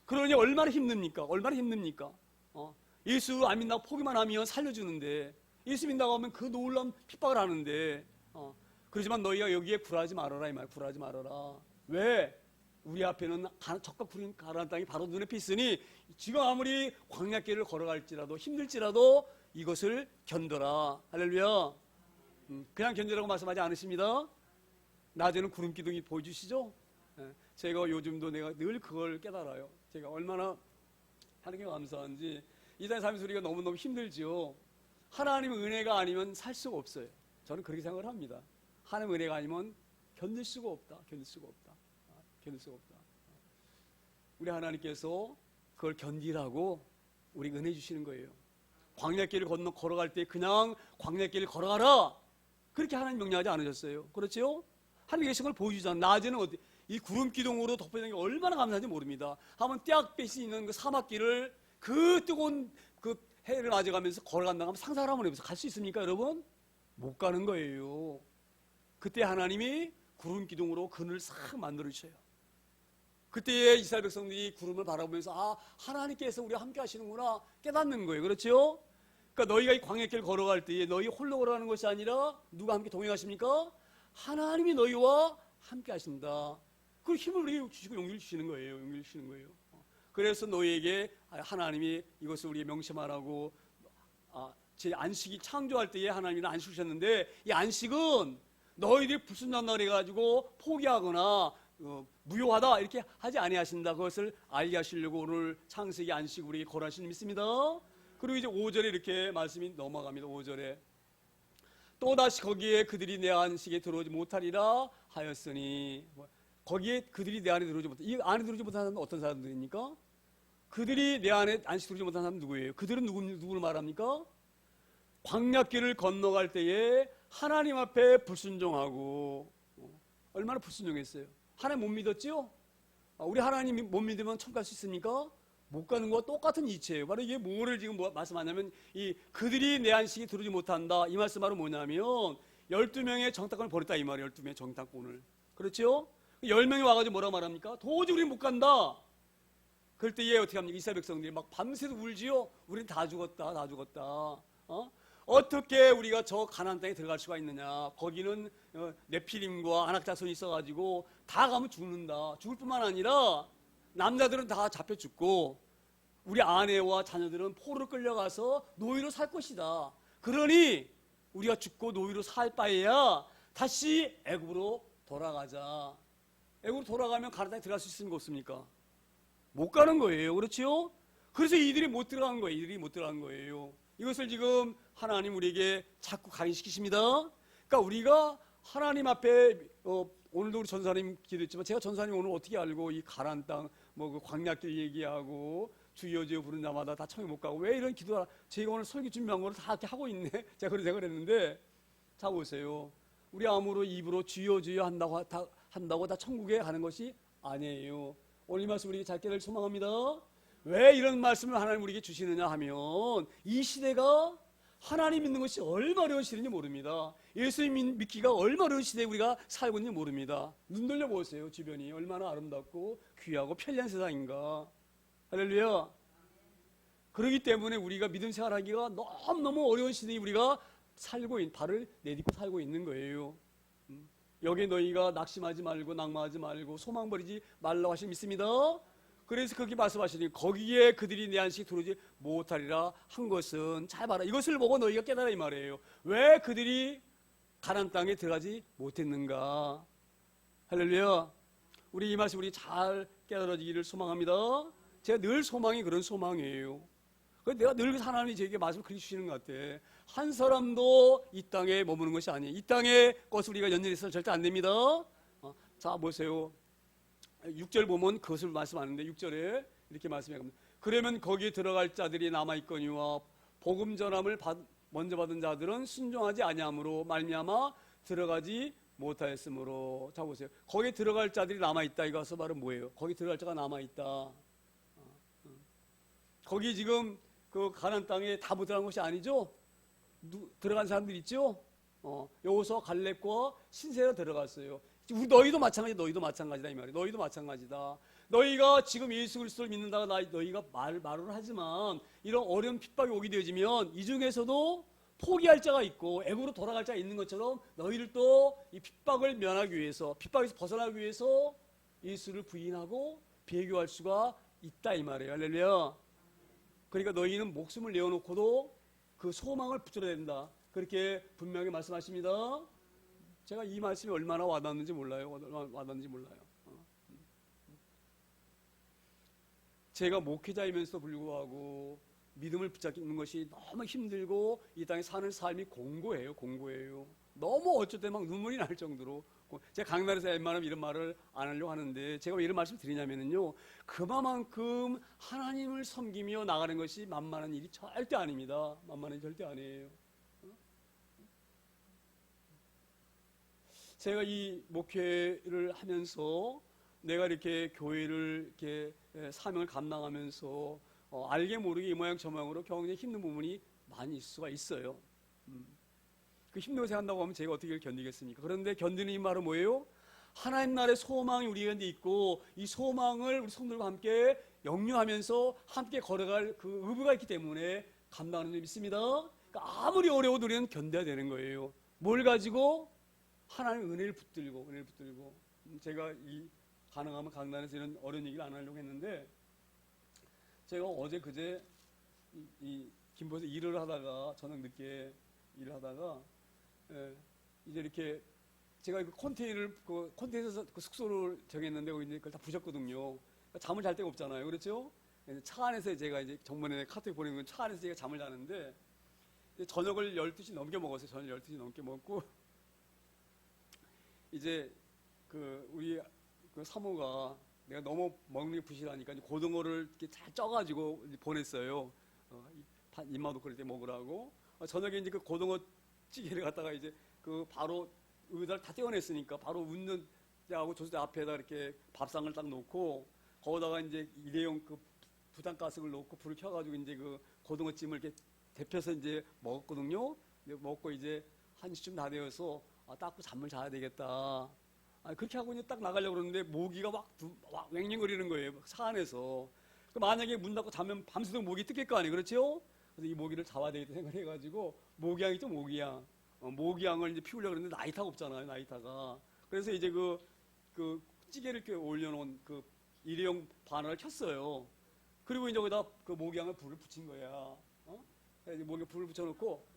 A: 그러니 얼마나 힘듭니까? 얼마나 힘듭니까? 예수 안 믿나고 포기만 하면 살려주는데, 예수 믿나고 하면 그 놀라운 핍박을 하는데, 그렇지만 너희가 여기에 굴하지 말아라 이 말. 굴하지 말아라. 왜? 우리 앞에는 적과 푸른 가나안 땅이 바로 눈앞에 있으니 지금 아무리 광야길을 걸어갈지라도 힘들지라도 이것을 견뎌라. 할렐루야. 그냥 견디라고 말씀하지 않으십니다. 낮에는 구름 기둥이 보여주시죠. 제가 요즘도 내가 늘 그걸 깨달아요. 제가 얼마나 하나님께 감사한지. 이 땅에 살면서 우리가 너무너무 힘들지요. 하나님의 은혜가 아니면 살 수가 없어요. 저는 그렇게 생각을 합니다. 하나님의 은혜가 아니면 견딜 수가 없다. 견딜 수가 없다. 견딜 수가 없다. 우리 하나님께서 그걸 견디라고 우리 은혜 주시는 거예요. 광야길을 걸어갈 때 그냥 광야길을 걸어가라. 그렇게 하나님 명령하지 않으셨어요. 그렇죠? 하나님께서 그걸 보여주잖아요. 낮에는 어디 이 구름 기둥으로 덮여진 게 얼마나 감사한지 모릅니다. 한번 떼약볕이 있는 그 사막길을 그 뜨거운 그 해를 맞아가면서 걸어간다고 하면 상상을 한번 해보세요. 갈 수 있습니까, 여러분? 못 가는 거예요. 그때 하나님이 구름 기둥으로 그늘을 싹 만들어 주셔요. 그때에 이스라엘 백성들이 구름을 바라보면서 아, 하나님께서 우리와 함께 하시는구나 깨닫는 거예요. 그렇죠? 그러니까 너희가 이 광야길 걸어갈 때에 너희 홀로 걸어가는 것이 아니라 누가 함께 동행하십니까? 하나님이 너희와 함께 하신다. 그 힘을 우리에게 주시고 용기를 주시는 거예요. 용기를 주시는 거예요. 그래서 너희에게 하나님이 이것을 우리의 명심하라고 제 안식이 창조할 때에 하나님이 안식을 주셨는데 이 안식은 너희들이 불순종한다 그래가지고 포기하거나 무효하다 이렇게 하지 아니하신다. 그것을 알게 하시려고 오늘 창세기 안식 우리에게 거하시는 믿습니다. 그리고 이제 5절에 이렇게 말씀이 넘어갑니다. 5절에 또다시 거기에 그들이 내 안식에 들어오지 못하리라 하였으니 거기에 그들이 내 안에 들어오지 못한 이 안에 들어오지 못한 사람은 어떤 사람들입니까? 그들이 내 안에 안식 들어오지 못한 사람은 누구예요? 그들은 누구를 말합니까? 광야길을 건너갈 때에 하나님 앞에 불순종하고 얼마나 불순종했어요? 하나님 못 믿었죠? 우리 하나님 못 믿으면 천국 갈 수 있습니까? 못 가는 거와 똑같은 이치예요. 바로 이게 뭐를 지금 말씀하냐면 이 그들이 내 안식에 들어오지 못한다. 이 말씀 바로 뭐냐면 12명의 정탐꾼을 버렸다 이 말이에요. 12명의 정탐꾼을. 그렇죠? 10명이 와가지고 뭐라고 말합니까? 도저히 우리 못 간다. 그럴 때에 어떻게 합니까? 이스라엘 백성들이 막 밤새도 울지요. 우린 다 죽었다. 다 죽었다. 어떻게 우리가 저 가나안 땅에 들어갈 수가 있느냐. 거기는 네피림과 안악자손이 있어가지고 다 가면 죽는다. 죽을 뿐만 아니라 남자들은 다 잡혀 죽고 우리 아내와 자녀들은 포로로 끌려가서 노예로 살 것이다. 그러니 우리가 죽고 노예로 살 바에야 다시 애굽으로 돌아가자. 애굽으로 돌아가면 가나안 땅에 들어갈 수 있습니까? 없습니까? 못 가는 거예요. 그렇지요? 그래서 이들이 못 들어간 거예요. 이들이 못 들어간 거예요. 이것을 지금 하나님 우리에게 자꾸 각인시키십니다. 그러니까 우리가 하나님 앞에 오늘도 우리 전사님 기도했지만 제가 전사님 오늘 어떻게 알고 이 가나안 땅 그 광야길 얘기하고 주여 주여 부른 자마다 다 청에 못 가고 왜 이런 기도가 제가 오늘 설교 준비한 거를 다 이렇게 하고 있네. 제가 그런 생각을 했는데 자 보세요. 우리 아무로 입으로 주여 주여 한다고 다 천국에 가는 것이 아니에요. 오늘 이 말씀 우리에게 잘 깨달을 소망합니다. 왜 이런 말씀을 하나님 우리에게 주시느냐 하면 이 시대가 하나님 믿는 것이 얼마나 어려운 시대인지 모릅니다. 예수님 믿기가 얼마나 어려운 시대에 우리가 살고 있는지 모릅니다. 눈 돌려보세요. 주변이 얼마나 아름답고 귀하고 편리한 세상인가. 할렐루야. 그렇기 때문에 우리가 믿음 생활하기가 너무너무 어려운 시대에 우리가 발을 내딛고 살고 있는 거예요. 여기에 너희가 낙심하지 말고 낭망하지 말고 소망 버리지 말라고 하시는 믿습니다. 그래서 그렇게 말씀하시니 거기에 그들이 내 안식에 들어오지 못하리라 한 것은 잘 봐라. 이것을 보고 너희가 깨달아 이 말이에요. 왜 그들이 가나안 땅에 들어가지 못했는가. 할렐루야. 우리 이 말씀 우리 잘 깨달아지기를 소망합니다. 제가 늘 소망이 그런 소망이에요. 내가 늘 하나님이 제게 말씀을 그렇게 주시는 것 같아. 한 사람도 이 땅에 머무는 것이 아니에요. 이 땅의 것을 우리가 연연해서는 절대 안 됩니다. 자 보세요. 6절 보면 그것을 말씀하는데 6절에 이렇게 말씀해요. 그러면 거기에 들어갈 자들이 남아있거니와 복음 전함을 먼저 받은 자들은 순종하지 아니함으로 말미암아 들어가지 못하였으므로. 자 보세요. 거기 들어갈 자들이 남아있다. 이것은 바로 뭐예요? 거기 들어갈 자가 남아있다. 거기 지금 그 가나안 땅에 다 못 들어간 것이 아니죠? 들어간 사람들 있죠? 여호수아 갈렙과 신세가 들어갔어요. 너희도 마찬가지다. 너희도 마찬가지다 이 말이에요. 너희도 마찬가지다. 너희가 지금 예수 그리스도를 믿는다고 너희가 말을 하지만 이런 어려운 핍박이 오게 되어지면 이 중에서도 포기할 자가 있고 애굽으로 돌아갈 자가 있는 것처럼 너희를 또 이 핍박을 면하기 위해서, 핍박에서 벗어나기 위해서 예수를 부인하고 배교할 수가 있다 이 말이에요. 할렐루야. 그러니까 너희는 목숨을 내어놓고도 그 소망을 붙들어야 된다. 그렇게 분명히 말씀하십니다. 제가 이 말씀이 얼마나 와닿는지 몰라요. 제가 목회자이면서도 불구하고 믿음을 붙잡는 것이 너무 힘들고 이 땅에 사는 삶이 공고해요. 너무 어쩔 때 막 눈물이 날 정도로. 제가 강단에서 웬만하면 이런 말을 안 하려고 하는데 제가 왜 이런 말씀을 드리냐면요. 그만큼 하나님을 섬기며 나가는 것이 만만한 일이 절대 아닙니다. 만만한 일이 절대 아니에요. 제가 이 목회를 하면서 내가 이렇게 교회를 이렇게 사명을 감당하면서 알게 모르게 이 모양 저 모양으로 굉장히 힘든 부분이 많이 있을 수가 있어요. 그 힘들게 생각한다고 하면 제가 어떻게 견디겠습니까? 그런데 견디는 이 말은 뭐예요? 하나님 나라의 소망이 우리 가운데 있고 이 소망을 우리 성도들과 함께 영유하면서 함께 걸어갈 그 의무가 있기 때문에 감당하는 줄 믿습니다. 그러니까 아무리 어려워도 우리는 견뎌야 되는 거예요. 뭘 가지고? 하나님의 은혜를 붙들고. 제가 이 가능하면 강단에서 이런 어려운 얘기를 안 하려고 했는데 제가 어제 그제 이 김포에서 일을 하다가 저녁 늦게 일을 하다가 이제 이렇게 제가 그 컨테이너에서 그 숙소를 정했는데 거기 이제 그걸 다 부셨거든요. 그러니까 잠을 잘 데가 없잖아요. 그렇죠? 차 안에서 제가 이제 정번에 카톡에 보낸 건 차 안에서 제가 잠을 자는데 저녁을 12시 넘게 먹었어요. 저녁 12시 넘게 먹고 이제 우리 그 사모가 내가 너무 먹는 게 부실하니까 고등어를 이렇게 잘 쪄가지고 보냈어요. 입맛도 그럴 때 먹으라고. 저녁에 이제 그 고등어 찌개를 갖다가 이제 그 바로 의자를 다 떼어냈으니까 바로 웃는 데하고 조수대 앞에다 이렇게 밥상을 딱 놓고 거기다가 이제 일회용 그 부탄가스를 놓고 불을 켜가지고 이제 그 고등어찜을 이렇게 데펴서 이제 먹었거든요. 먹고 이제 1시쯤 다 되어서 닦고 잠을 자야 되겠다. 그렇게 하고 이제 딱 나가려고 그러는데 모기가 막 왱왱거리는 거예요. 차 안에서. 만약에 문 닫고 자면 밤새도록 모기 뜯길 거 아니에요. 그렇죠? 그래서 이 모기를 잡아야 되겠다 생각해가지고 모기향이죠, 모기향. 모기향을 이제 피우려고 그러는데 라이터가 없잖아요, 라이터가. 그래서 이제 그 찌개를 이렇게 올려놓은 그 일회용 바늘을 켰어요. 그리고 이제 거기다 그 모기향을 불을 붙인 거야. 그래서 모기향 불을 붙여놓고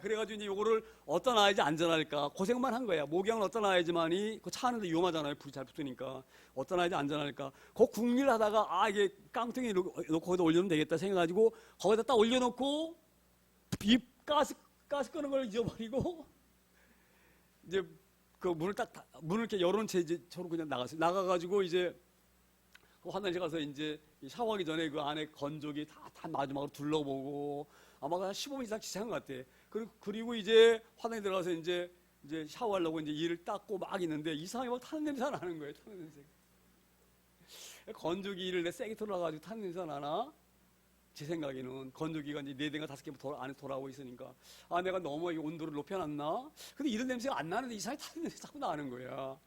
A: 그래가지고 이제 요거를 어디다 놔야지 안전할까 고생만 한 거야. 모기향을 어디다 놔야지만이 그 차 안에도 위험하잖아요. 불이 잘 붙으니까 어디다 놔야지 안전할까. 그 궁리를 하다가 이게 깡통에 놓고 거기다 올려놓으면 되겠다 생각해가지고 거기다 딱 올려놓고 가스 끄는 걸 잊어버리고 이제 그 문을 이렇게 열어놓은 채 이제 저로 그냥 나갔어요. 나가가지고 이제 그 화장실 가서 이제 샤워하기 전에 그 안에 건조기 다 마지막으로 둘러보고 아마 한 15분 이상 지체한 것 같아. 그리고 이제 화장실 들어가서 이제 샤워하려고 이제 이를 닦고 막 있는데 이상하게 막 타는 냄새가 나는 거예요. 타는 냄새. 건조기 이를 세게 틀어가지고 타는 냄새가 나나? 제 생각에는 건조기가 이제 4대인가 5개 안에 돌아오고 있으니까 내가 너무 온도를 높여놨나? 근데 이런 냄새가 안 나는데 이상하게 타는 냄새 자꾸 나는 거야.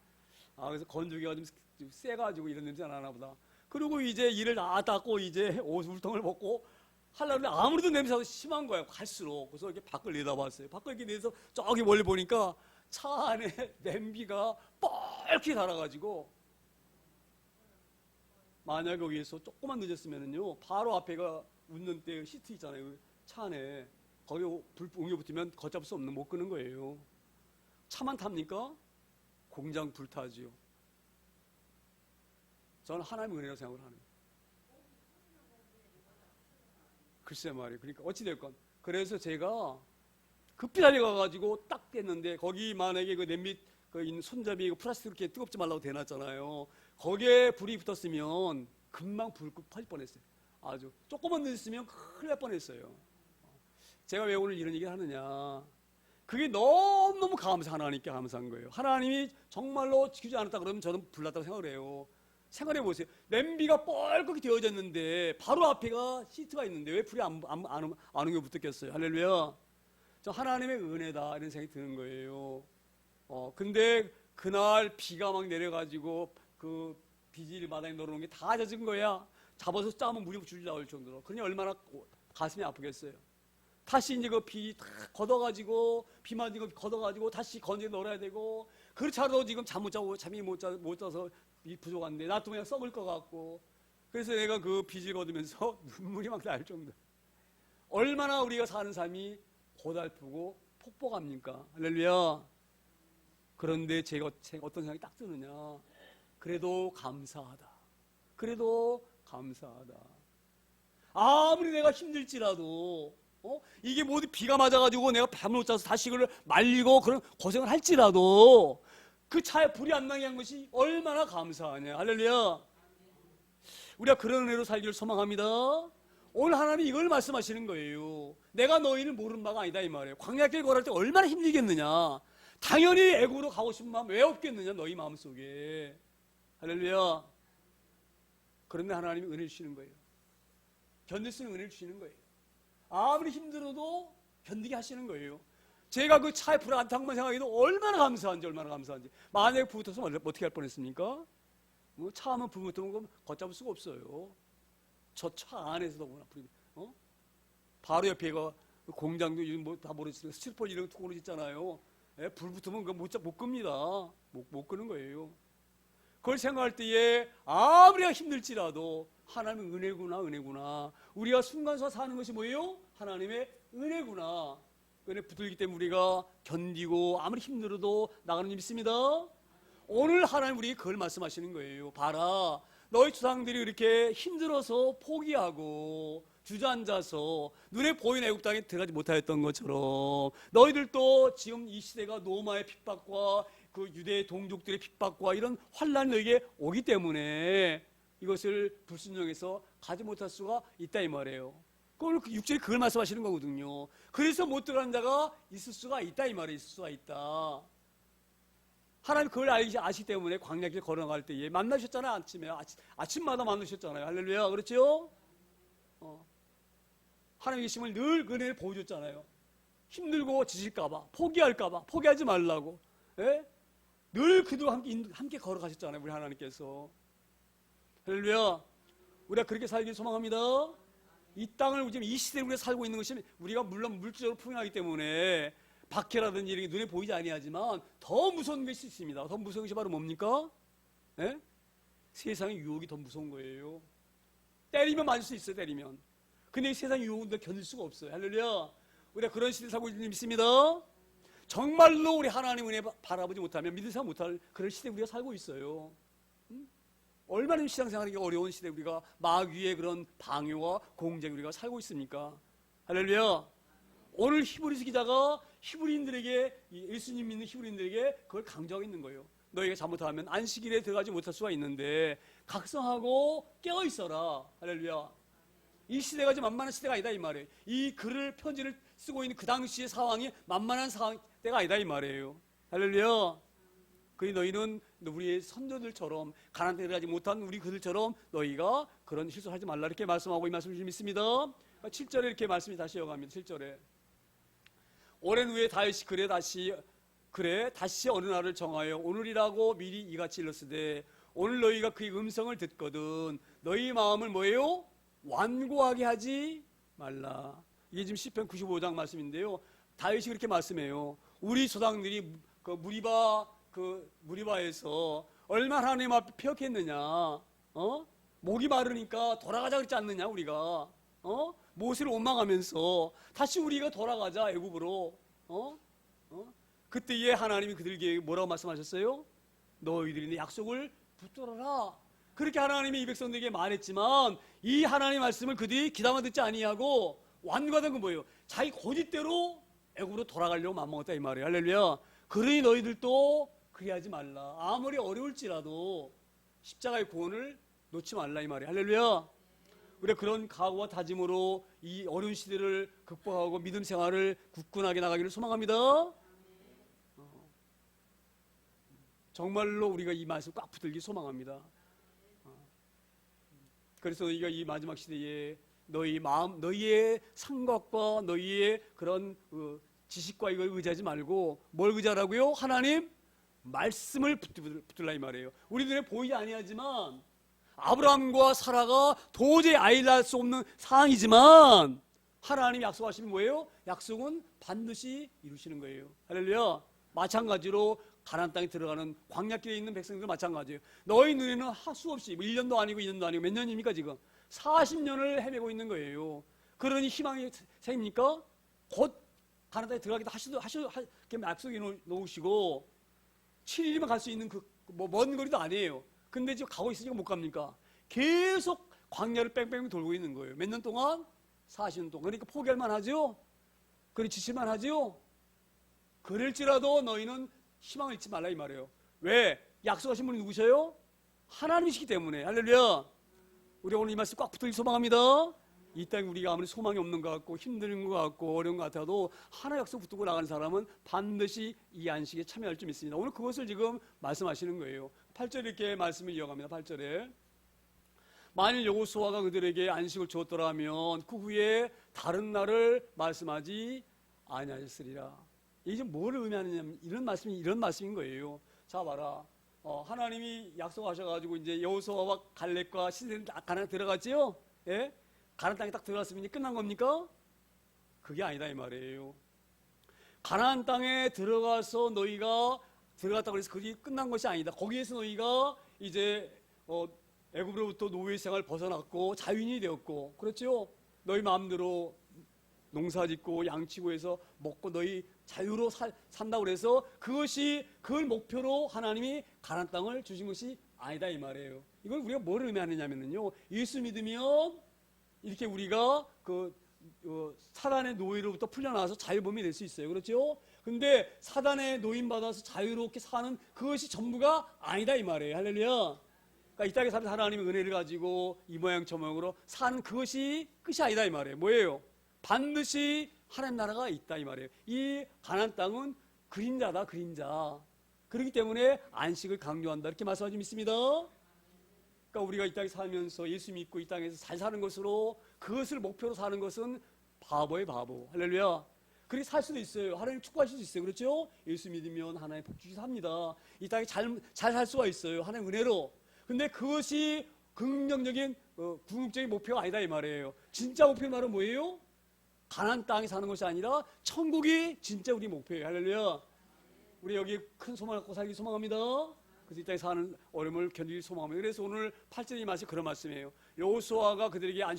A: 그래서 건조기가 좀 세가지고 이런 냄새가 나나 보다. 그리고 이제 이를 다 닦고 이제 옷물통을 벗고 하려고 했는데 아무래도 냄새가 심한 거야, 갈수록. 그래서 이렇게 밖을 내다봤어요. 밖을 이렇게 내서 저기 멀리 보니까 차 안에 냄비가 뻘겋게 달아가지고 만약에 거기에서 조금만 늦었으면은요, 바로 앞에가 웃는 때 시트 있잖아요. 차 안에. 거기 불 옮겨 붙으면 걷잡을 수 없는 못 끄는 거예요. 차만 탑니까? 공장 불타지요. 저는 하나님의 은혜라고 생각을 하는 거예요. 글쎄 말이에요. 그러니까 어찌됐건. 그래서 제가 급히 달려가가지고 딱 깼는데 거기 만약에 그 냄비 그 손잡이 플라스틱 이렇게 뜨겁지 말라고 대놨잖아요. 거기에 불이 붙었으면 금방 불 퍼질 뻔했어요. 아주 조금만 늦었으면 큰일 날 뻔했어요. 제가 왜 오늘 이런 얘기를 하느냐. 그게 너무너무 하나님께 감사한 거예요. 하나님이 정말로 지키지 않았다 그러면 저는 불났다고 생각을 해요. 생각해 보세요. 냄비가 뻘겋게 되어졌는데 바로 앞에가 시트가 있는데 왜 불이 안 오게 붙었겠어요. 할렐루야. 저 하나님의 은혜다 이런 생각이 드는 거예요. 근데 그날 비가 막 내려가지고 그 비질 바닥에 넣어놓은 게 다 젖은 거야. 잡아서 짜면 물이 줄줄 나올 정도로. 그러니 얼마나 가슴이 아프겠어요. 다시 이제 그 비 다 걷어가지고 비 맞은 거 걷어가지고 다시 건져 넣어야 되고, 그렇지 않아도 지금 잠 못 자고 잠이 못 자서 부족한데 놔두면 그냥 썩을 것 같고. 그래서 내가 그 빚을 거두면서 눈물이 막 날 정도. 얼마나 우리가 사는 삶이 고달프고 폭복합니까? 할렐루야. 그런데 제가 어떤 생각이 딱 드느냐, 그래도 감사하다. 그래도 감사하다. 아무리 내가 힘들지라도 이게 모두 비가 맞아가지고 내가 밤을 못 자서 다시 그걸 말리고 그런 고생을 할지라도 그 차에 불이 안 나게 한 것이 얼마나 감사하냐. 할렐루야. 우리가 그런 은혜로 살기를 소망합니다. 오늘 하나님이 이걸 말씀하시는 거예요. 내가 너희를 모르는 바가 아니다 이 말이에요. 광야길 걸을 때 얼마나 힘들겠느냐. 당연히 애국으로 가고 싶은 마음 왜 없겠느냐, 너희 마음속에. 할렐루야. 그런데 하나님이 은혜를 주시는 거예요. 견딜 수 있는 은혜를 주시는 거예요. 아무리 힘들어도 견디게 하시는 거예요. 제가 그 차에 불 안 탄 것만 생각해도 얼마나 감사한지. 만약에 불 붙어서 어떻게 할 뻔했습니까? 차 하면 불 붙으면 걷잡을 수가 없어요. 저 차 안에서도 그러나 불이, 바로 옆에가 공장도 다 모르겠어요. 스틸폴 이런 통으로 짓잖아요. 불 붙으면 못 끕니다. 못 끄는 거예요. 그걸 생각할 때에 아무리 힘들지라도 하나님의 은혜구나. 우리가 순간순간 사는 것이 뭐예요? 하나님의 은혜구나. 은혜 붙들기 때문에 우리가 견디고 아무리 힘들어도 나가는 일 있습니다. 오늘 하나님 우리에게 그걸 말씀하시는 거예요. 봐라, 너희 조상들이 이렇게 힘들어서 포기하고 주저앉아서 눈에 보이는 애국 땅에 들어가지 못하였던 것처럼 너희들도 지금 이 시대가 노마의 핍박과 그 유대 동족들의 핍박과 이런 환란이 너에게 오기 때문에 이것을 불순종해서 가지 못할 수가 있다 이 말이에요. 그걸 6절에 그걸 말씀하시는 거거든요. 그래서 못 들어가는 자가 있을 수가 있다 이 말이에요. 있을 수가 있다. 하나님 그걸 아시기 때문에 광야길 걸어갈 때에 만나셨잖아요. 아침마다 만나셨잖아요. 할렐루야. 그렇죠? 하나님 계심을 늘 은혜를 보여줬잖아요. 힘들고 지칠까봐, 포기할까봐, 포기하지 말라고. 예? 늘 그들과 함께 걸어가셨잖아요. 우리 하나님께서. 할렐루야. 우리가 그렇게 살길 소망합니다. 이 땅을 지금 이 시대에 우리가 살고 있는 것이 우리가 물론 물질적으로 풍요하기 때문에 박해라든지 이런 게 눈에 보이지 아니하지만 더 무서운 것이 있습니다. 더 무서운 것이 바로 뭡니까? 예? 세상의 유혹이 더 무서운 거예요. 때리면 맞을 수 있어요. 때리면. 근데 이 세상의 유혹은 견딜 수가 없어요. 할렐루야. 우리가 그런 시대에 살고 있는 줄 믿습니다. 정말로 우리 하나님 은혜 바라보지 못하면 믿을 사람 못할 그런 시대에 우리가 살고 있어요. 얼마나 신앙생활이 어려운 시대에 우리가 마귀의 그런 방해와 공쟁 우리가 살고 있습니까? 할렐루야. 오늘 히브리서 기자가 히브리인들에게, 예수님 믿는 히브리인들에게 그걸 강조하고 있는 거예요. 너희가 잘못하면 안식일에 들어가지 못할 수가 있는데 각성하고 깨어 있어라. 할렐루야. 이 시대가 지금 만만한 시대가 아니다 이 말이에요. 이 글을 편지를 쓰고 있는 그 당시의 상황이 만만한 때가 아니다 이 말이에요. 할렐루야. 그러니 너희는 우리의 선조들처럼 가나안 땅에 들어가지 못한 우리 그들처럼 너희가 그런 실수를 하지 말라 이렇게 말씀하고 이 말씀을 믿습니다. 7절에 이렇게 말씀이 다시 이어갑니다. 7절에 오랜 후에 다윗이 다시 어느 날을 정하여 오늘이라고 미리 이같이 일렀으되 오늘 너희가 그의 음성을 듣거든 너희 마음을 뭐예요? 완고하게 하지 말라. 이게 지금 시편 95장 말씀인데요. 다윗이 그렇게 말씀해요. 우리 조상들이 그 무리바에서 얼마나 하나님 앞에 폐역했느냐. 목이 마르니까 돌아가자 그랬지 않느냐 우리가. 모세를 원망하면서 다시 우리가 돌아가자 애굽으로. 그때에 하나님이 그들에게 뭐라고 말씀하셨어요? 너희들이 내 약속을 붙들어라. 그렇게 하나님이 이 백성들에게 말했지만 이 하나님의 말씀을 그들이 귀담아 듣지 아니하고 완고하던 건 뭐예요? 자기 고집대로 애굽으로 돌아가려고 맘먹었다 이 말이에요. 할렐루야. 그러니 너희들도 그리하지 말라. 아무리 어려울지라도 십자가의 구원을 놓지 말라 이 말이에요. 할렐루야. 우리가 그런 각오와 다짐으로 이 어려운 시대를 극복하고 믿음 생활을 굳건하게 나가기를 소망합니다. 정말로 우리가 이 말씀 꽉 붙들기 소망합니다. 그래서 너희가 이 마지막 시대에 너희 마음, 너희의 생각과 너희의 그런 지식과 이걸 의지하지 말고 뭘 의지하라고요? 하나님 말씀을 붙들라 이 말이에요. 우리들의 보이지 아니하지만 아브라함과 사라가 도저히 아이를 낳을 수 없는 상황이지만 하나님이 약속하시는 뭐예요? 약속은 반드시 이루시는 거예요. 할렐루야. 마찬가지로 가나안 땅에 들어가는 광야길에 있는 백성들 마찬가지예요. 너희 눈에는 하수 없이 1년도 아니고 2년도 아니고 몇 년입니까 지금? 40년을 헤매고 있는 거예요. 그러니 희망이 생깁니까? 곧 가나안 땅에 들어가기도 이렇게 약속해 놓으시고 7일이면 갈 수 있는 먼 거리도 아니에요. 근데 지금 가고 있으니까 못 갑니까? 계속 광야를 뺑뺑 돌고 있는 거예요. 몇 년 동안? 40년 동안. 그러니까 포기할 만하죠? 그리 지칠 만하죠? 그럴지라도 너희는 희망을 잃지 말라 이 말이에요. 왜? 약속하신 분이 누구셔요? 하나님이시기 때문에. 할렐루야. 우리 오늘 이 말씀 꽉 붙들기 소망합니다. 이 땅에 우리가 아무리 소망이 없는 것 같고 힘든 것 같고 어려운 것 같아도 하나 약속 붙들고 나가는 사람은 반드시 이 안식에 참여할 줄 믿습니다. 오늘 그것을 지금 말씀하시는 거예요. 8절 이렇게 말씀을 이어갑니다. 8절에 만일 여호수아가 그들에게 안식을 주었더라면 그 후에 다른 날을 말씀하지 아니하였으리라. 이게 뭐를 의미하느냐면 이런 말씀인 거예요. 자 봐라. 하나님이 약속하셔가지고 이제 여호수아와 갈렙과 신세는 가나안 들어갔지요. 예? 가나안 땅에 딱 들어갔으면 끝난 겁니까? 그게 아니다 이 말이에요. 가나안 땅에 들어가서 너희가 들어갔다고 해서 그게 끝난 것이 아니다. 거기에서 너희가 이제 애굽으로부터 노예 생활 벗어났고 자유인이 되었고 그렇죠? 너희 마음대로 농사짓고 양치고 해서 먹고 너희 자유로 산다고 그래서 그걸 목표로 하나님이 가나안 땅을 주신 것이 아니다 이 말이에요. 이걸 우리가 뭘 의미하느냐면요, 예수 믿으면 이렇게 우리가 사단의 노예로부터 풀려나와서 자유범이 될 수 있어요. 그렇죠? 근데 사단의 노임 받아서 자유롭게 사는 그것이 전부가 아니다 이 말이에요. 할렐루야. 그러니까 이 땅에 사는 하나님의 은혜를 가지고 이 모양 저 모양으로 사는 그것이 끝이 아니다 이 말이에요. 뭐예요? 반드시 하나님 나라가 있다 이 말이에요. 이 가나안 땅은 그림자다 그림자. 그렇기 때문에 안식을 강조한다 이렇게 말씀하지 믿습니다. 그러니까 우리가 이 땅에 살면서 예수 믿고 이 땅에서 잘 사는 것으로 그것을 목표로 사는 것은 바보의 바보. 할렐루야. 그렇게 살 수도 있어요. 하나님 축복하실 수 있어요. 그렇죠? 예수 믿으면 하나님 복 주셔서 삽니다. 이 땅에 잘 살 수가 있어요. 하나님 은혜로. 근데 그것이 긍정적인 궁극적인 목표가 아니다 이 말이에요. 진짜 목표는 바로 뭐예요? 가나안 땅에 사는 것이 아니라 천국이 진짜 우리 목표예요. 할렐루야. 우리 여기 큰 소망 갖고 살기 소망합니다. 그래서 이 땅에 사는 어려움을 견디기 소망합니다. 그래서 오늘 8절의 말씀이 그런 말씀이에요. 여호수아가 그들에게 안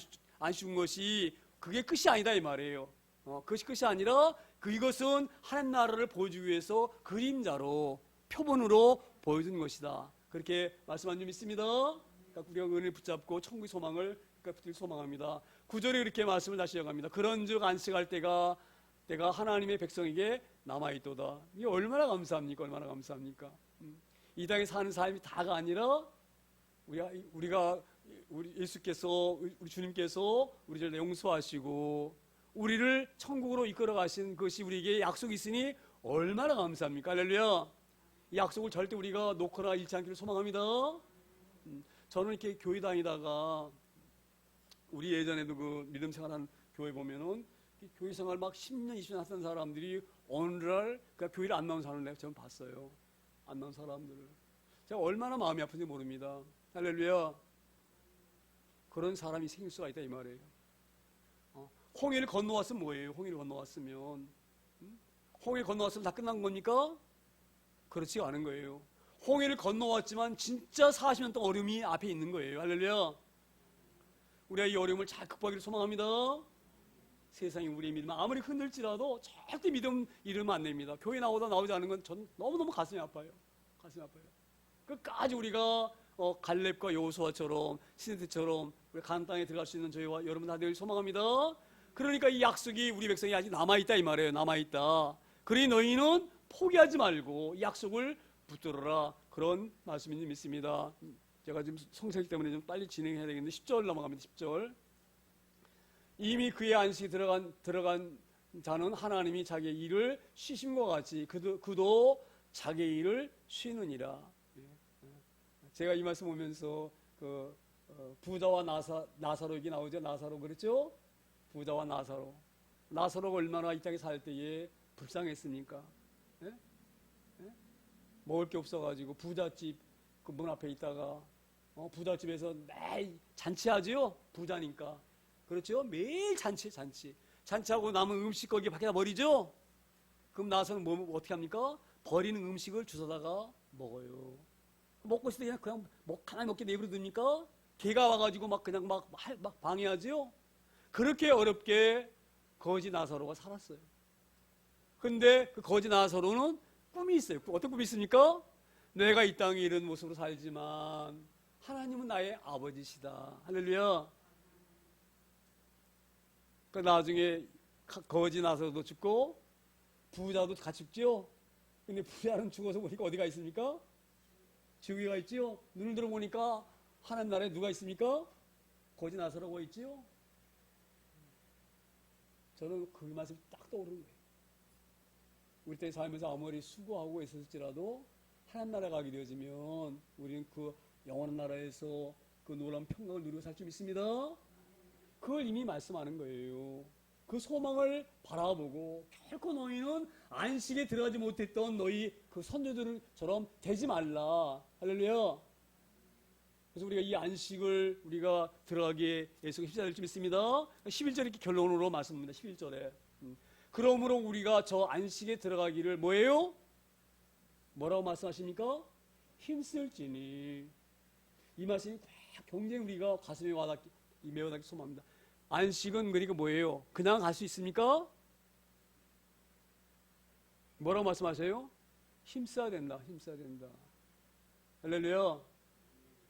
A: 준 것이 그게 끝이 아니다 이 말이에요. 그것이 끝이 아니라 이것은 하나님 나라를 보여주기 위해서 그림자로 표본으로 보여준 것이다. 그렇게 말씀한 줄 믿습니다. 그러니까 우리가 은혜를 붙잡고 천국의 소망을 붙들 소망합니다. 9절에 이렇게 말씀을 다시 이어갑니다. 그런즉 안식할 때가 하나님의 백성에게 남아있도다. 이게 얼마나 감사합니까? 얼마나 감사합니까? 이 땅에 사는 삶이 다가 아니라 우리 예수께서 우리 주님께서 우리를 용서하시고 우리를 천국으로 이끌어 가신 것이 우리에게 약속이 있으니 얼마나 감사합니까? 할렐루야. 이 약속을 절대 우리가 놓거나 잃지 않기를 소망합니다. 저는 이렇게 교회 다니다가 우리 예전에도 그 믿음 생활한 교회 보면은 교회 생활 막 10년, 20년 하던 사람들이 오늘날 그러니까 교회를 안 나온 사람을 내가 저는 봤어요. 안 나온 사람들을. 제가 얼마나 마음이 아픈지 모릅니다. 할렐루야. 그런 사람이 생길 수가 있다 이 말이에요. 홍해를 건너왔으면 뭐예요? 홍해를 건너왔으면 홍해를 건너왔으면 다 끝난 겁니까? 그렇지 않은 거예요. 홍해를 건너왔지만 진짜 40년 동안 어려움이 앞에 있는 거예요. 할렐루야. 우리가 이 어려움을 잘 극복하기를 소망합니다. 세상이 우리의 믿음 아무리 흔들지라도 절대 믿음 잃으면 안 됩니다. 교회 나오지 않은 건 전 너무너무 가슴이 아파요. 가슴이 아파요. 끝까지 우리가 갈렙과 여호수아처럼 시내처럼 우리 가나안 땅에 들어갈 수 있는 저희와 여러분 다 되길 소망합니다. 그러니까 이 약속이 우리 백성이 아직 남아있다 이 말이에요. 남아있다. 그러니 너희는 포기하지 말고 이 약속을 붙들어라. 그런 말씀인지 믿습니다. 제가 지금 성색 때문에 좀 빨리 진행해야 되겠는데 10절 넘어갑니다. 10절. 이미 그의 안식에 들어간 자는 하나님이 자기의 일을 쉬심과 같이 그도 자기 일을 쉬느니라. 제가 이 말씀 보면서 그 부자와 나사로 얘기 나오죠. 나사로 그랬죠? 부자와 나사로. 나사로가 얼마나 이 땅에 살 때에 불쌍했습니까? 예? 예? 먹을 게 없어가지고 부잣집 그 문 앞에 있다가 부잣집에서 매일 잔치하죠. 부자니까. 그렇죠? 매일 잔치하고 남은 음식 거기 밖에다 버리죠. 그럼 나서는 뭐 어떻게 합니까? 버리는 음식을 주워다가 먹어요. 먹고 있을 때 그냥 가만히 먹게 내버려 둡니까? 개가 와가지고 그냥 방해하죠. 그렇게 어렵게 거지 나사로가 살았어요. 근데 그 거지 나사로는 꿈이 있어요. 어떤 꿈이 있습니까? 내가 이 땅에 이런 모습으로 살지만 하나님은 나의 아버지시다. 할렐루야. 그 나중에 거지 나사로도 죽고 부자도 같이 죽죠. 근데 부자는 죽어서 보니까 어디가 있습니까? 지옥에가 있지요. 눈을 들어보니까 하나님 나라에 누가 있습니까? 거지 나사로가 있지요. 저는 그 말씀이 딱 떠오르는 거예요. 우리 때 살면서 아무리 수고하고 있었을지라도 하나님 나라 가게 되어지면 우리는 그 영원한 나라에서 그 놀라운 평강을 누리고 살 줄 믿습니다. 그걸 이미 말씀하는 거예요. 그 소망을 바라보고 결코 너희는 안식에 들어가지 못했던 너희 그 선조들처럼 되지 말라. 할렐루야. 그래서 우리가 이 안식을 우리가 들어가기에 예수가 힘써야 될 줄 믿습니다. 11절에 이렇게 결론으로 말씀합니다. 11절에. 그러므로 우리가 저 안식에 들어가기를 뭐예요? 뭐라고 말씀하십니까? 힘쓸지니. 이 말씀이 굉장히 우리가 가슴에 매우 닿기 소망합니다. 안식은 그러니까 뭐예요? 그냥 갈 수 있습니까? 뭐라고 말씀하세요? 힘써야 된다. 할렐루야.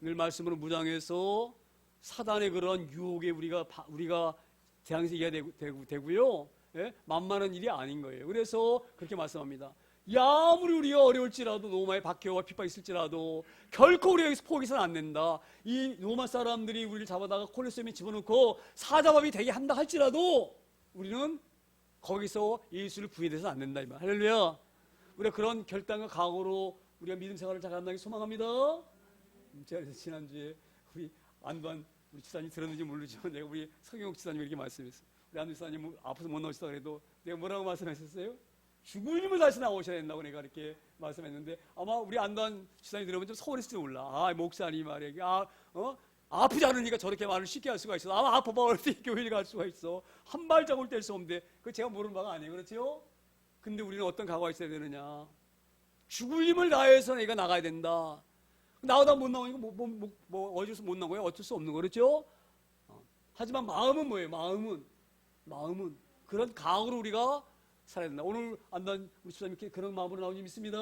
A: 늘 말씀으로 무장해서 사단의 그런 유혹에 우리가 대항해야 되고요. 예? 만만한 일이 아닌 거예요. 그래서 그렇게 말씀합니다. 아무리 우리가 어려울지라도 로마의 박해와 핍박이 있을지라도 결코 우리가 여기서 포기해서는 안 된다. 이 로마 사람들이 우리를 잡아다가 콜로세움에 집어넣고 사자밥이 되게 한다 할지라도 우리는 거기서 예수를 부인해서는 안 된다. 이 말. 할렐루야. 우리가 그런 결단과 각오로 우리가 믿음 생활을 잘 한다고 소망합니다. 제가 지난주에 우리 안반 우리 지사님 들었는지 모르지만 내가 우리 성경욱 지사님 이렇게 말씀했어요. 우리 안반 지사님 앞에서 못 나오시다 그래도 내가 뭐라고 말씀하셨어요? 죽을 힘을 다시 나오셔야 된다고 내가 이렇게 말씀했는데 아마 우리 안반 지사님 들으면 좀 서울했을지도 몰라. 목사님 말이야. 아프지 않으니까 저렇게 말을 쉽게 할 수가 있어. 아마 아파봐 어떻게 교회를 갈 수가 있어. 한 발자국을 뗄 수 없는데 그거 제가 모르는 바가 아니에요. 그렇죠? 근데 우리는 어떤 각오가 있어야 되느냐. 죽을 힘을 다해서 내가 나가야 된다. 나오다 못 나오니까 어쩔 수 못 나온 거예요. 어쩔 수 없는 거 그렇죠? 하지만 마음은 뭐예요? 마음은 그런 각오로 우리가 살아야 된다. 오늘 안단 우리 집사님 이렇게 그런 마음으로 나오니 믿습니다.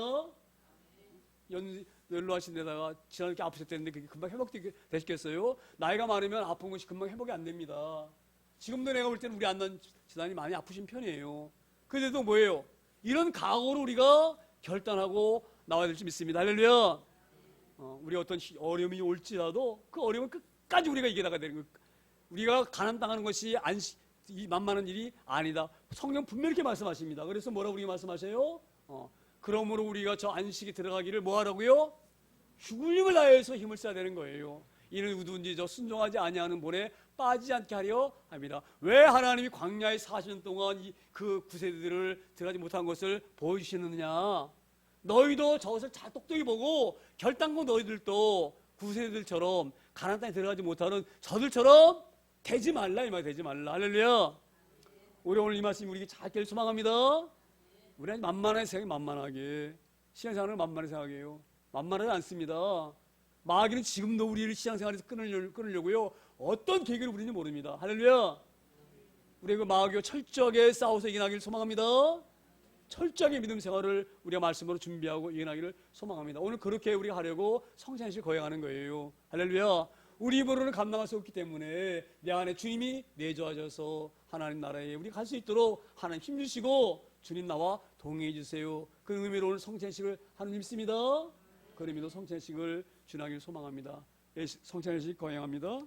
A: 연로하신 데다가 지난해 이렇게 아프셨다는데 그게 금방 회복되시겠어요? 나이가 많으면 아픈 것이 금방 회복이 안 됩니다. 지금도 내가 볼 때는 우리 안단 지사님 많이 아프신 편이에요. 그런데도 뭐예요? 이런 각오로 우리가 결단하고 나와야 될 줄 믿습니다. 할렐루야. 우리 어떤 어려움이 올지라도 그 어려움을 끝까지 우리가 이겨나가야 되는 거예요. 우리가 가난당하는 것이 만만한 일이 아니다. 성경 분명히 이렇게 말씀하십니다. 그래서 뭐라고 우리가 말씀하세요? 그러므로 우리가 저 안식에 들어가기를 뭐 하라고요? 죽을 힘을 다해서 힘을 써야 되는 거예요. 이는 누구든지 저 순종하지 아니하는 본에 빠지지 않게 하려 합니다. 왜 하나님이 광야에 40년 동안 그 구세대들을 들어가지 못한 것을 보여주시느냐? 너희도 저것을 잘 똑똑히 보고 결단코 너희들도 구세대들처럼 가나안 땅에 들어가지 못하는 저들처럼 되지 말라 이 말. 되지 말라. 할렐루야. 우리 오늘 이 말씀이 우리에게 잘 될 소망합니다. 우리는 만만하게 생각해. 만만하게 신앙생활을 만만하게 생각해요. 만만하지 않습니다. 마귀는 지금도 우리를 신앙생활에서 끊으려고요 어떤 계기를 부리는지 모릅니다. 할렐루야. 우리 그 마귀와 철저하게 싸워서 이겨나기를 소망합니다. 철저하게 믿음 생활을 우리가 말씀으로 준비하고 이겨나기를 소망합니다. 오늘 그렇게 우리가 하려고 성찬식 거행하는 거예요. 할렐루야. 우리 입으로는 감당할 수 없기 때문에 내 안에 주님이 내주하셔서 하나님 나라에 우리 갈 수 있도록 하나님 힘주시고 주님 나와 동행해 주세요. 그 의미로 오늘 성찬식을 하는 믿습니다. 그 의미로 성찬식을 준하기를 소망합니다. 성찬식 거행합니다.